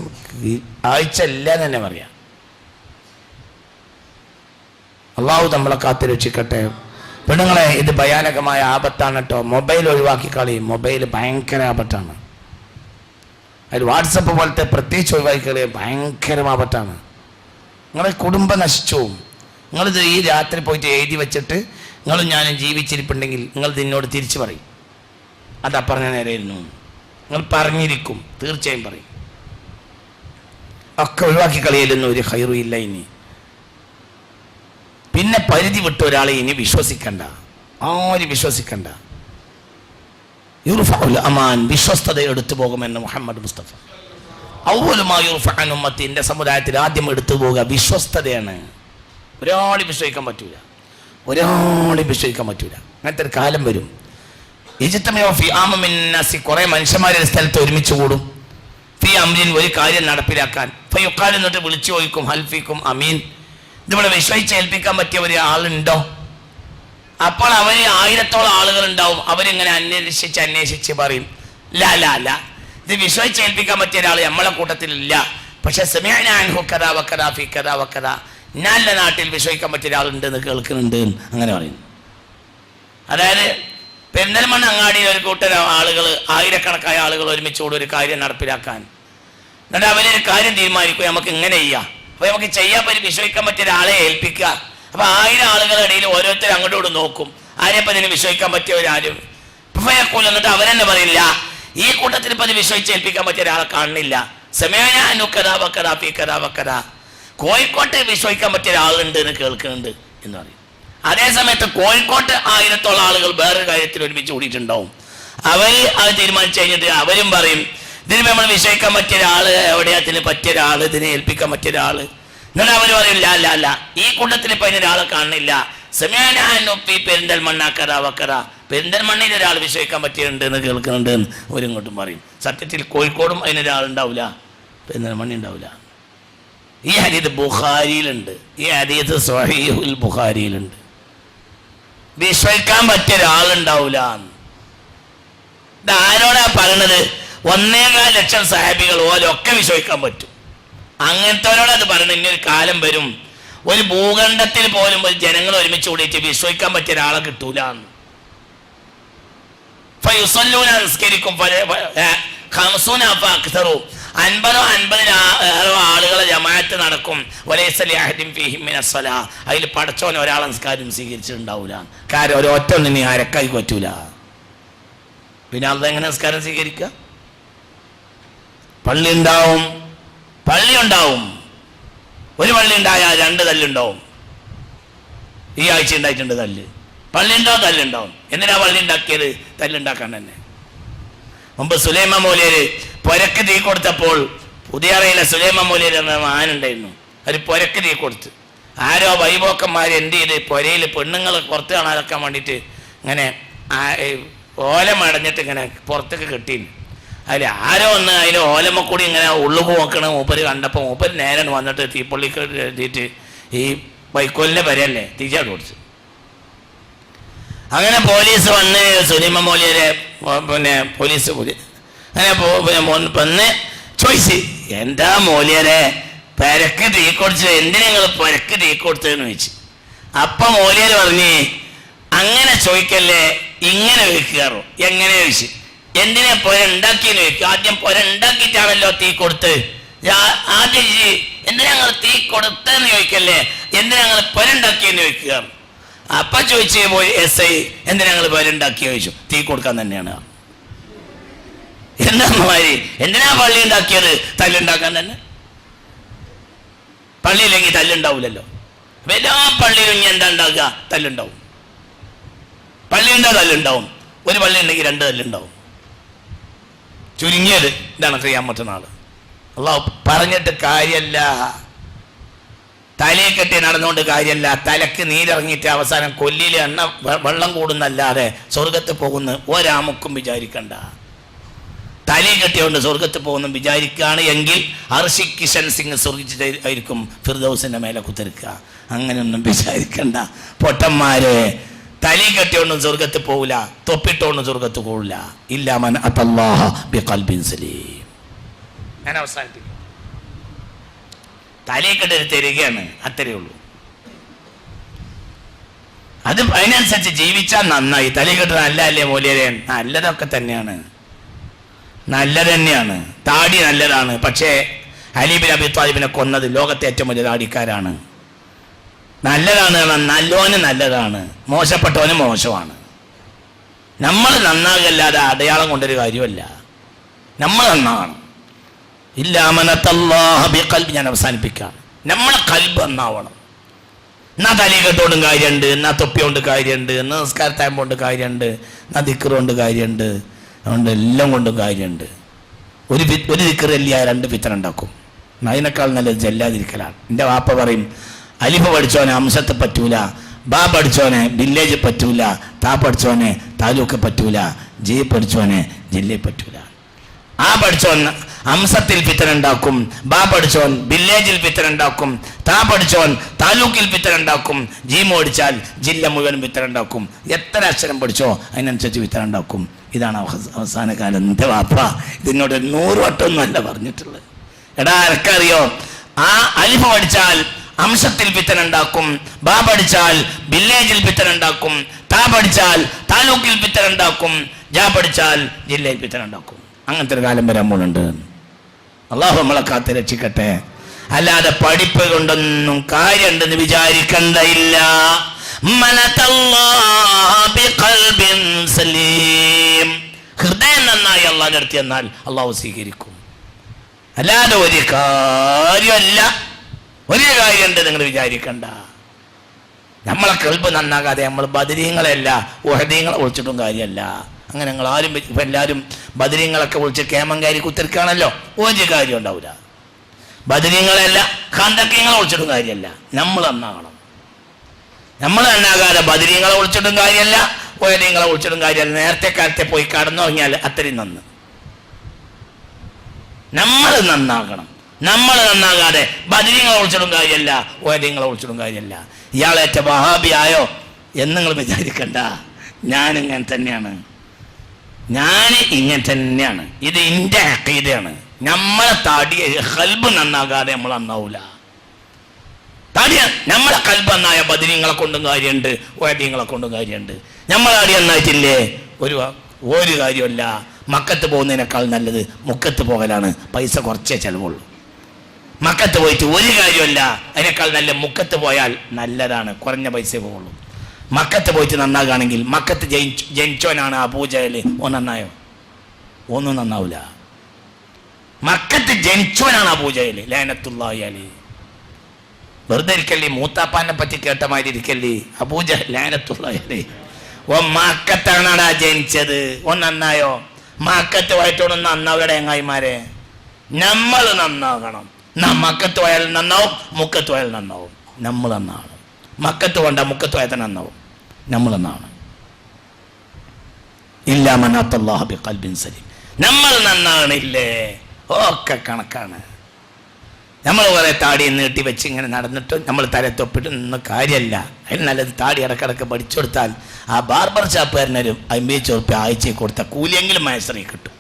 ആഴ്ച ഇല്ല തന്നെ പറയാം. അള്ളാഹു നമ്മളെ കാത്തുരക്ഷിക്കട്ടെ. പെണ്ണുങ്ങളെ, ഇത് ഭയാനകമായ ആപത്താണ് കേട്ടോ. മൊബൈൽ ഒഴിവാക്കി കളി. മൊബൈൽ ഭയങ്കര ആപത്താണ്. അതിൽ വാട്സപ്പ് പോലത്തെ പ്രത്യേകിച്ച് ഒഴിവാക്കി കളി ഭയങ്കര ആപത്താണ്. നിങ്ങളെ കുടുംബം നശിച്ചു. നിങ്ങളിത് ഈ രാത്രി പോയിട്ട് എഴുതി വെച്ചിട്ട് നിങ്ങളും ഞാനും ജീവിച്ചിരിപ്പുണ്ടെങ്കിൽ നിങ്ങൾ ഇതിനോട് തിരിച്ചു പറയും, അതാ പറഞ്ഞ നേരെയായിരുന്നു. നിങ്ങൾ പറഞ്ഞിരിക്കും, തീർച്ചയായും പറയും. ഒക്കെ ഒഴിവാക്കി കളിയല്ലെന്നും ഒരു ഖൈറും ഇല്ല ഇനി. പിന്നെ പരിധി വിട്ട ഒരാളെ ഇനി വിശ്വസിക്കണ്ട, ആരും വിശ്വസിക്കണ്ട. യുർഫഉൽ അമാൻ, വിശ്വസ്തത എടുത്തു പോകുമെന്ന് മുഹമ്മദ് മുസ്തഫ. അവ്വലുമായി യുർഫഅൻ ഉമ്മത്തി, എൻ്റെ സമുദായത്തിൽ ആദ്യം എടുത്തു പോവുക വിശ്വസ്തതയാണ്. ഒരാളും വിശ്വസിക്കാൻ പറ്റൂല, ഒരാളും വിശ്വസിക്കാൻ പറ്റൂല. അങ്ങനത്തെ ഒരു കാലം വരും. കുറെ മനുഷ്യന്മാരുടെ സ്ഥലത്ത് ഒരുമിച്ച് കൂടും. ഫി അംരിൻ, ഒരു കാര്യം നടപ്പിലാക്കാൻ. ഫയുഖാൽ, എന്നിട്ട് വിളിച്ചു ചോദിക്കും, ഹൽഫിക്കും അമീൻ, ഇതിവിടെ വിശ്വസിച്ച് ഏൽപ്പിക്കാൻ പറ്റിയ ഒരു ആളുണ്ടോ? അപ്പോൾ അവര് 1000-ഓളം ആളുകൾ ഉണ്ടാവും. അവരിങ്ങനെ അന്വേഷിച്ച് പറയും, ലാ ലാ ലാ, ഇത് വിശ്വസിച്ച് ഏൽപ്പിക്കാൻ പറ്റിയ ഒരാൾ നമ്മളെ കൂട്ടത്തിലില്ല. പക്ഷെ നല്ല നാട്ടിൽ വിശ്വസിക്കാൻ പറ്റിയ ഒരാളുണ്ട് എന്ന് കേൾക്കുന്നുണ്ട്, അങ്ങനെ പറയും. അതായത് പെരിന്തൽമണ്ണ അങ്ങാടിയിൽ ഒരു കൂട്ടം ആളുകൾ, ആയിരക്കണക്കായ ആളുകൾ ഒരുമിച്ചുകൂടി ഒരു കാര്യം നടപ്പിലാക്കാൻ. എന്നിട്ട് അവരൊരു കാര്യം തീരുമാനിക്കുക, നമുക്ക് ഇങ്ങനെ ചെയ്യാം. അപ്പൊ നമുക്ക് ചെയ്യാൻ പറ്റി വിശ്വസിക്കാൻ പറ്റിയ ഒരാളെ ഏൽപ്പിക്കുക. അപ്പൊ 1000 ആളുകളുടെ ഇടയിൽ ഓരോരുത്തർ അങ്ങോട്ടും നോക്കും, ആരെപ്പം ഇതിന് വിശ്വസിക്കാൻ പറ്റിയവരാരും. എന്നിട്ട് അവരെന്നെ പറയില്ല, ഈ കൂട്ടത്തിൽ ഇപ്പം ഇത് വിശ്വസിച്ച് ഏൽപ്പിക്കാൻ പറ്റിയ ഒരാളെ കാണുന്നില്ല. കോഴിക്കോട്ട് വിശ്വസിക്കാൻ പറ്റിയ ഒരാളുണ്ട് എന്ന് കേൾക്കുന്നുണ്ട് എന്ന് പറയും. അതേ സമയത്ത് കോഴിക്കോട്ട് 1000-ഓളം ആളുകൾ വേറൊരു കാര്യത്തിൽ ഒരുമിച്ച് കൂടിയിട്ടുണ്ടാവും. അവർ അത് തീരുമാനിച്ചു കഴിഞ്ഞിട്ട് അവരും പറയും, ഇതിന് നമ്മൾ വിശ്വസിക്കാൻ പറ്റിയ ഒരാള് എവിടെയാ, ഇതിന് പറ്റിയ ഒരാള്, ഇതിനെ ഏൽപ്പിക്കാൻ പറ്റിയ ഒരാള്. എന്നിട്ട് അവർ പറയും, അല്ല ഈ കൂട്ടത്തിൽ ഇപ്പൊ അതിനൊരാളെ കാണുന്നില്ല. സെമിയാനൊപ്പി പെരിന്തൽമണ്ണ വക്കറ, പെരിന്തൽമണ്ണയിൽ ഒരാൾ വിശ്വസിക്കാൻ പറ്റിയുണ്ട് എന്ന് കേൾക്കുന്നുണ്ട് എന്ന് ഒരിങ്ങോട്ടും പറയും. സത്യത്തിൽ കോഴിക്കോടും അതിനൊരാളുണ്ടാവില്ല, പെരിന്തൽമണ്ണ ഉണ്ടാവില്ല. ഈ ഹദീസ് ബുഖാരിയിലുണ്ട്, ഈ ഹദീസ് സ്വഹീഹുൽ ബുഖാരിയിലുണ്ട്. വിശ്വസിക്കാൻ പറ്റിയ ഒരാളുണ്ടാവില്ല. ഇത് ആരോടാ പറയണത്? 1.25 ലക്ഷം സഹാബികൾ ഓലൊക്കെ വിശ്വസിക്കാൻ പറ്റും. അങ്ങനത്തെവരോട് അത് പറയണത്. ഇനി ഒരു കാലം വരും, ഒരു ഭൂഖണ്ഡത്തിൽ പോലും ഒരു ജനങ്ങൾ ഒരുമിച്ച് കൂടിയിട്ട് വിശ്വസിക്കാൻ പറ്റിയ ഒരാളെ കിട്ടൂല. നിസ്കരിക്കും 50 ആളുകളെ ജമാഅത്ത് ഷഫാഅത്ത് നടക്കും. വലൈസ ലിഅഹദിൻ ഫീഹിം മിനസ്സലാ, അതിൽ പടച്ചോൻ ഒരാളെ നിസ്കാരം സ്വീകരിച്ചിട്ടുണ്ടാവില്ല. കാരണം ഒരൊറ്റ ഒന്നിനെ അരക്കായി പറ്റൂല. പിന്നെ അതെങ്ങനെ നിസ്കാരം സ്വീകരിക്കുക? പള്ളി ഉണ്ടാവും, പള്ളി ഉണ്ടാവും. ഒരു പള്ളി ഉണ്ടായാൽ 2 തല്ലുണ്ടാവും. ഈ ആഴ്ച ഉണ്ടായിട്ടുണ്ട് തല്ല്. പള്ളി ഉണ്ടാവും, തല്ലുണ്ടാവും. എന്തിനാ പള്ളി ഉണ്ടാക്കിയത്? തല്ലുണ്ടാക്കാൻ തന്നെ. മുമ്പ് സുലൈമാൻ മൗലവി പുരക്ക് തീ കൊടുത്തപ്പോൾ പുതിയറയിലെ സുലൈമാൻ മൗലവി എന്ന മഹാനുണ്ടായിരുന്നു. ഒരു പുരക്ക് തീ കൊടുത്ത് ആരോ വൈപോക്കന്മാർ എന്ത് ചെയ്ത് പുരയിൽ പെണ്ണുങ്ങൾ പുറത്ത് കാണാതെക്കാൻ വേണ്ടിയിട്ട് ഇങ്ങനെ ഓലം അടഞ്ഞിട്ട് ഇങ്ങനെ പുറത്തേക്ക് കെട്ടിയിരുന്നു. അതിൽ ആരോ ഒന്ന് അതിൽ ഓലമ്മ കൂടി ഇങ്ങനെ ഉള്ളുക്ക് നോക്കണ മൂപ്പര് കണ്ടപ്പോൾ മൂപ്പര് നേരെ വന്നിട്ട് തീപ്പള്ളിക്ക് എഴുതിയിട്ട് ഈ വൈക്കോലിൻ്റെ വരയല്ലേ തിരിച്ചാട് കൊടുത്തു. അങ്ങനെ പോലീസ് വന്ന് സുലൈമാൻ മൗലവിയെ പിന്നെ പോലീസ് അങ്ങനെ വന്ന് ചോദിച്ച്, എന്താ മൗലവിയെ പരക്ക് തീ കൊടുത്ത്, എന്തിനാ നിങ്ങൾ പരക്ക് തീ കൊടുത്തതെന്ന് ചോദിച്ചു. അപ്പം മൗലവി പറഞ്ഞ്, അങ്ങനെ ചോദിക്കല്ലേ, ഇങ്ങനെ ചോദിക്കാറോ? എങ്ങനെ ചോദിച്ചു? എന്തിനാ പുര ഉണ്ടാക്കിയെന്ന് ചോദിക്കും. ആദ്യം പുര ഉണ്ടാക്കിയിട്ടാണല്ലോ തീ കൊടുത്ത്. ആദ്യം എന്തിനാ ഞങ്ങൾ തീ കൊടുത്തെന്ന് ചോദിക്കല്ലേ, എന്തിനാ ഞങ്ങൾ പുര ഉണ്ടാക്കിയെന്ന് ചോദിക്കാറ്. അപ്പൊ ചോദിച്ചു പോയി SI, എന്തിനാ ഞങ്ങൾ പുര ഉണ്ടാക്കി ചോദിച്ചു. തീ കൊടുക്കാൻ തന്നെയാണ്. എന്താ മാതിരി, എന്തിനാ പള്ളി ഉണ്ടാക്കിയത്? തല്ലുണ്ടാക്കാൻ തന്നെ. പള്ളിയില്ലെങ്കിൽ തല്ലുണ്ടാവില്ലല്ലോ. എല്ലാ പള്ളിയിലും ഇനി എന്താ ഉണ്ടാക്കുക? തല്ലുണ്ടാവും. പള്ളി ഉണ്ടാ തല്ലുണ്ടാവും. ഒരു പള്ളി ഉണ്ടെങ്കിൽ 2 തല്ലുണ്ടാവും. ചുരുങ്ങിയത് ഇതാണ് ഖിയാമത്ത് നാൾ. അള്ളാഹു പറഞ്ഞിട്ട് കാര്യമല്ല, തലയെ കെട്ടി നടന്നുകൊണ്ട് കാര്യമല്ല. തലക്ക് നീരിറങ്ങിയിട്ട് അവസാനം കൊല്ലിയിൽ വെള്ളം കൂടുന്നല്ലാതെ സ്വർഗത്ത് പോകുന്ന ഒരാമുക്കും വിചാരിക്കണ്ട. തലയെ കെട്ടിയോണ്ട് സ്വർഗത്ത് പോകുന്നു വിചാരിക്കുകയാണ് എങ്കിൽ അർഷി കിഷൻ സിംഗ് സ്വർഗിച്ചിട്ടായിരിക്കും ഫിർദൗസിന്റെ മേലെ കുത്തിരിക്കുക. അങ്ങനെയൊന്നും വിചാരിക്കണ്ട പൊട്ടന്മാരെ. തലി കെട്ടിയോണ്ടും സ്വർഗത്ത് പോവില്ല, തൊപ്പിട്ടോണ്ടും സ്വർഗത്ത് പോവില്ല. ഇല്ലാ മൻ അത്തല്ലാഹ ബിഖൽബിൻ സലീം. ഞാൻ അവസാനിപ്പിക്കും. തലയെ കെട്ടി തരികയാണ്, അത്രയേ ഉള്ളൂ. അത് അതിനനുസരിച്ച് ജീവിച്ചാൽ നന്നായി. തലയെ കെട്ട് നല്ലതല്ലേ മൗലവി? നല്ലതൊക്കെ തന്നെയാണ്, നല്ലത് തന്നെയാണ്. താടി നല്ലതാണ്. പക്ഷേ അലി ബിൻ അബി ത്വാലിബിനെ കൊന്നത് ലോകത്തെ ഏറ്റവും വലിയ താടിക്കാരാണ്. നല്ലതാണ്, നല്ലോന് നല്ലതാണ്, മോശപ്പെട്ടവന് മോശമാണ്. നമ്മൾ നന്നാകല്ലാതെ അടയാളം കൊണ്ടൊരു കാര്യമല്ല. നമ്മൾ നന്നാകണം. ഇല്ലാമനത്തല്ലാഹ ബിഖൽബി. ഞാൻ അവസാനിപ്പിക്കാം. നമ്മളെ കൽബ് നന്നാവണം. എന്നാ തലി കെട്ടുകൊണ്ടും കാര്യമുണ്ട്, എന്നാ തൊപ്പി കൊണ്ട് കാര്യമുണ്ട്, എന്നാ നിസ്കാരത്തായ്മ കൊണ്ട് കാര്യമുണ്ട്, എന്നാ ദിക്ർ കൊണ്ട് കാര്യമുണ്ട്. അതുകൊണ്ട് എല്ലാം കൊണ്ടും കാര്യമുണ്ട്. ഒരു ദിക്ർ അല്ല 2 ഫിത്ന ഉണ്ടാക്കും. അതിനേക്കാൾ നല്ലത് ചെല്ലാതിരിക്കലാണ്. എൻ്റെ വാപ്പ പറയും, അലിഫ് പഠിച്ചോനെ അംശത്തെ പറ്റൂല, ബാ പഠിച്ചോനെ വില്ലേജ് പറ്റൂല, താ പഠിച്ചോനെ താലൂക്ക് പറ്റൂല, ജി പഠിച്ചോനെ ജില്ലയിൽ പറ്റൂല. ആ പഠിച്ചോൻ അംശത്തിൽ ഫിത്ന ഉണ്ടാക്കും, ബാ പഠിച്ചോൻ വില്ലേജിൽ ഫിത്ന ഉണ്ടാക്കും, താ പഠിച്ചോൻ താലൂക്കിൽ ഫിത്ന ഉണ്ടാക്കും, ജി മോടിച്ചാൽ ജില്ല മുഴുവൻ ഫിത്ന ഉണ്ടാക്കും. എത്ര അക്ഷരം പഠിച്ചോ അതിനനുസരിച്ച് ഫിത്ന ഉണ്ടാക്കും. ഇതാണ് അവസാന കാലം. എൻ്റെ വാപ്പ ഇതിനോട് 100 വട്ടമൊന്നുമല്ല പറഞ്ഞിട്ടുള്ളത്. എടാ ആർക്കറിയോ, ആ അലിഫ് പഠിച്ചാൽ അംശത്തിൽ ഫിത്ന ഉണ്ടാക്കും, ബാ പഠിച്ചാൽ വില്ലേജിൽ ഫിത്ന ഉണ്ടാക്കും, താ പഠിച്ചാൽ താലൂക്കിൽ ഫിത്ന ഉണ്ടാക്കും, ജാ പഠിച്ചാൽ ജില്ലയിൽ ഫിത്ന ഉണ്ടാക്കും. അങ്ങനത്തെ ഒരു കാലം വരാൻ പോകുന്നുണ്ട്. അള്ളാഹു നമ്മളെ കാത്ത് രക്ഷിക്കട്ടെ. അല്ലാതെ പഠിപ്പ് കൊണ്ടൊന്നും കാര്യമുണ്ടെന്ന് വിചാരിക്കണ്ടയില്ല. ഹൃദയം നന്നായി അള്ളാഹ് നടത്തി എന്നാൽ അള്ളാഹു സ്വീകരിക്കും. അല്ലാതെ ഒരു കാര്യമല്ല, ഒരു കാര്യമുണ്ട് നിങ്ങൾ വിചാരിക്കണ്ട. നമ്മളെ കൽബ് നന്നാകാതെ നമ്മൾ ബദരീങ്ങളല്ല ഉഹദീങ്ങളെ വിളിച്ചിട്ടും കാര്യമല്ല. അങ്ങനെ ഞങ്ങൾ ആരും ഇപ്പം എല്ലാവരും ബദരീങ്ങളൊക്കെ വിളിച്ച് കേമങ്കാരി കുത്തിരിക്കുകയാണല്ലോ. ഒരു കാര്യം ഉണ്ടാവില്ല. ബദരീങ്ങളല്ല ഖന്തക്കീങ്ങളെ വിളിച്ചിട്ടും കാര്യമല്ല. നമ്മൾ നന്നാകണം. നമ്മൾ നന്നാകാതെ ബദരീങ്ങളെ വിളിച്ചിട്ടും കാര്യമല്ല, ഉഹദീങ്ങളെ വിളിച്ചിട്ടും കാര്യമല്ല. നേരത്തെ കാലത്തെ പോയി കടന്നു കഴിഞ്ഞാൽ അത്രയും നന്ന്. നമ്മൾ നന്നാകണം. നമ്മൾ നന്നാകാതെ ബദരീങ്ങളെ വിളിച്ചിട്ടും കാര്യമല്ല, ഉഹദീങ്ങളെ വിളിച്ചിട്ടും കാര്യമല്ല. ഇയാളേറ്റ വഹാബിയായോ എന്ന് നിങ്ങൾ വിചാരിക്കണ്ട. ഞാനിങ്ങനെ തന്നെയാണ്, ഞാൻ ഇങ്ങനെ തന്നെയാണ്. ഇത് എൻ്റെ അഖീദയാണ്. നമ്മളെ താടി ഖൽബ് നന്നാകാതെ നമ്മൾ നന്നാവൂല. താടി നമ്മളെ ഖൽബ് നന്നായ ബദരീങ്ങളെ കൊണ്ടും കാര്യമുണ്ട്, ഉഹദീങ്ങളെ കൊണ്ടും കാര്യമുണ്ട്. നമ്മളെ താടി നന്നായിട്ടില്ലേ ഒരു കാര്യമല്ല. മക്കത്ത് പോകുന്നതിനേക്കാൾ നല്ലത് മുക്കത്ത് പോകലാണ്. പൈസ കുറച്ചേ ചിലവുള്ളൂ. മക്കത്ത് പോയിട്ട് ഒരു കാര്യമല്ല, അതിനേക്കാൾ നല്ല മുക്കത്ത് പോയാൽ നല്ലതാണ്, കുറഞ്ഞ പൈസ പോകുള്ളൂ. മക്കത്ത് പോയിട്ട് നന്നാകുകയാണെങ്കിൽ, മക്കത്ത് ജനിച്ചോനാണ് അബൂജഹൽ, ഓൻ നന്നായോ? ഒന്നും നന്നാവില്ല. മക്കത്ത് ജനിച്ചോനാണ് അബൂജഹൽ ലഅനത്തുല്ലാഹി അലൈഹി. വെറുതെ ഇരിക്കല്ലേ, മൂത്താപ്പാനെ പറ്റി കേട്ട മാതിരി ഇരിക്കല്ലേ. അബൂജഹൽ ലഅനത്തുല്ലാഹി അലൈഹി ഓ മക്കത്താണാടാ ജനിച്ചത്, ഓൻ നന്നായോ? മക്കത്ത് പോയിട്ടോടൊന്നും നന്നാവിടെ ചങ്ങായിമാരെ. നമ്മൾ നന്നാകണം. മക്കത്ത് പോയാൽ നന്നാവും, മുക്കത്ത് പോയാൽ നന്നാവും. നമ്മൾ നന്നാണ്. മക്കത്ത് വേണ്ട, മുക്കത്ത് പോയാൽ തന്നെ നന്നാവും. നമ്മൾ നന്നാണ്. ഇല്ലാ മൻ അത്തല്ലാഹ ബിഖൽബിൻ സലീം. നമ്മൾ നന്നാകണില്ലേ ഒക്കെ കണക്കാണ്. നമ്മൾ കുറെ താടി നീട്ടി വെച്ച് ഇങ്ങനെ നടന്നിട്ട് നമ്മൾ തലത്തൊപ്പിട്ട് നിന്ന് കാര്യമല്ല. അതിന് നല്ലത് താടി ഇടക്കിടക്ക് പഠിച്ചു കൊടുത്താൽ ആ ബാർബർ ഷാപ്പുകാരനൊരു 50 ഉറുപ്പ്യ ആഴ്ചയിൽ കൊടുത്ത കൂലിയെങ്കിലും മയസറി കിട്ടും.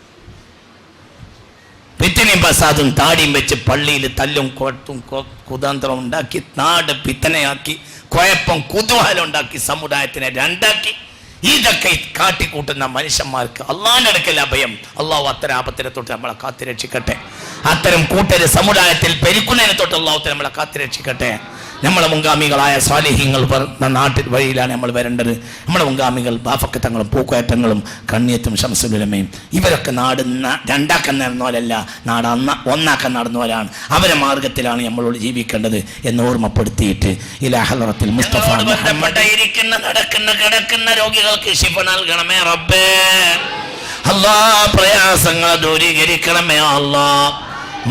പിത്തനയും പ്രസാദും താടിയും വെച്ച് പള്ളിയിൽ തല്ലും കോട്ടും കുതന്ത്രം ഉണ്ടാക്കി നാട് പിത്തനയാക്കി കുഴപ്പം കുതൂഹലം ഉണ്ടാക്കി സമുദായത്തിനെ രണ്ടാക്കി ഇതൊക്കെ കാട്ടിക്കൂട്ടുന്ന മനുഷ്യന്മാർക്ക് അള്ളാഹിന്റെ അടുക്കൽ അഭയം. അള്ളാഹു അത്തരം ആപത്തിനെ തൊട്ട് നമ്മളെ കാത്തുരക്ഷിക്കട്ടെ. അത്തരം കൂട്ടര് സമുദായത്തിൽ പെരുക്കുന്നതിനെ തൊട്ട് അള്ളാഹു നമ്മളെ കാത്തുരക്ഷിക്കട്ടെ. നമ്മളെ മുൻഗാമികളായ സ്വാലിഹീങ്ങൾ നാട്ടിൽ വഴിയിലാണ് നമ്മൾ വരേണ്ടത്. നമ്മുടെ മുൻഗാമികൾ ബാഫക്കത്തങ്ങളും പൂക്കയറ്റങ്ങളും കണ്ണിയത്തും ശംസുലുലമയും ഇവരൊക്കെ നാട് രണ്ടാക്കാൻ നടന്നവരല്ല, നാട് ഒന്നാക്കാൻ നടന്നവരാണ്. അവരെ മാർഗത്തിലാണ് നമ്മളോട് ജീവിക്കേണ്ടത് എന്ന് ഓർമ്മപ്പെടുത്തിയിട്ട് ഇലാ ഹളറത്തിൽ മുസ്തഫ ഇരിക്കുന്ന നടക്കുന്ന കിടക്കുന്ന രോഗികൾക്ക് ശിഫ നൽകണമേ റബ്ബേ. അല്ലാഹ് പ്രയാസങ്ങൾ ദൂരീകരിക്കണമേ അല്ലാഹ്.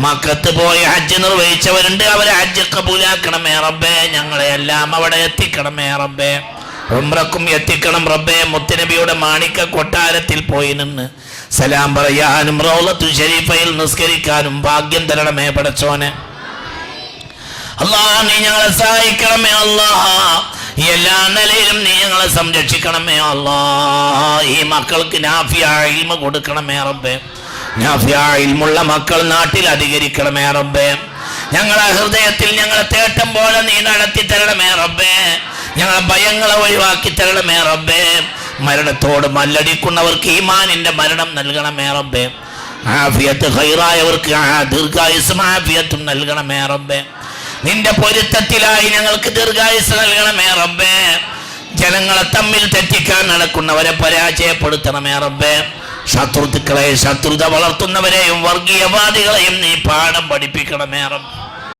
മക്കത്ത് പോയി ഹജ്ജ് നിർവഹിച്ചവരുണ്ട്, അവരെ ഹജ്ജ് കബൂലാക്കണമേ റബ്ബേ. ഞങ്ങളെ എല്ലാം അവിടെ എത്തിക്കണമേ റബ്ബേ. ഉംറക്കും എത്തിക്കണം റബ്ബേ. മുത്തുനബിയുടെ മാണിക്ക കൊട്ടാരത്തിൽ പോയി നിന്ന് സലാം പറയാനും റൗളത്തു ശരീഫയിൽ നിസ്കരിക്കാനും ഭാഗ്യം തരണമേ പടച്ചോനെ. അല്ലാഹ് നീ ഞങ്ങളെ സഹായിക്കണമേ അല്ലാഹ്. എല്ലാ നിലയിലും നീ ഞങ്ങളെ സംരക്ഷിക്കണമേ അല്ലാഹ്. ഈ മക്കൾക്ക് നാഫിയായ ഇൽമ കൊടുക്കണമേ റബ്ബേ. നാഫിയായ ഇൽമുള്ള മക്കൾ നാട്ടിൽ അധികരിക്കണമേ റബ്ബേ. ഞങ്ങളെ ഹൃദയത്തിൽ ഞങ്ങളെ തേട്ടം പോലെ നീ നടത്തി തരണമേ റബ്ബേ. ഞങ്ങളെ ഭയങ്ങളെ ഒഴിവാക്കി തരണമേ റബ്ബേ. മരണത്തോട് മല്ലടിക്കുന്നവർക്ക് ഈമാനിന്റെ മരണം നൽകണമേ റബ്ബേ. ആഫിയത്ത് ഖൈറായവർക്ക് ദീർഘായുസ്സും ആഫിയത്തും നൽകണമേ റബ്ബേ. നിന്റെ പൊരുത്തത്തിലായി ഞങ്ങൾക്ക് ദീർഘായുസ് നൽകണമേ റബ്ബേ. ജനങ്ങളെ തമ്മിൽ തെറ്റിക്കാൻ നടക്കുന്നവരെ പരാജയപ്പെടുത്തണമേ റബ്ബേ. ശത്രുക്കളെ ശത്രുത വളർത്തുന്നവരെയും വർഗീയവാദികളെയും നീ പാഠം പഠിപ്പിക്കണമേ റബ്ബേ.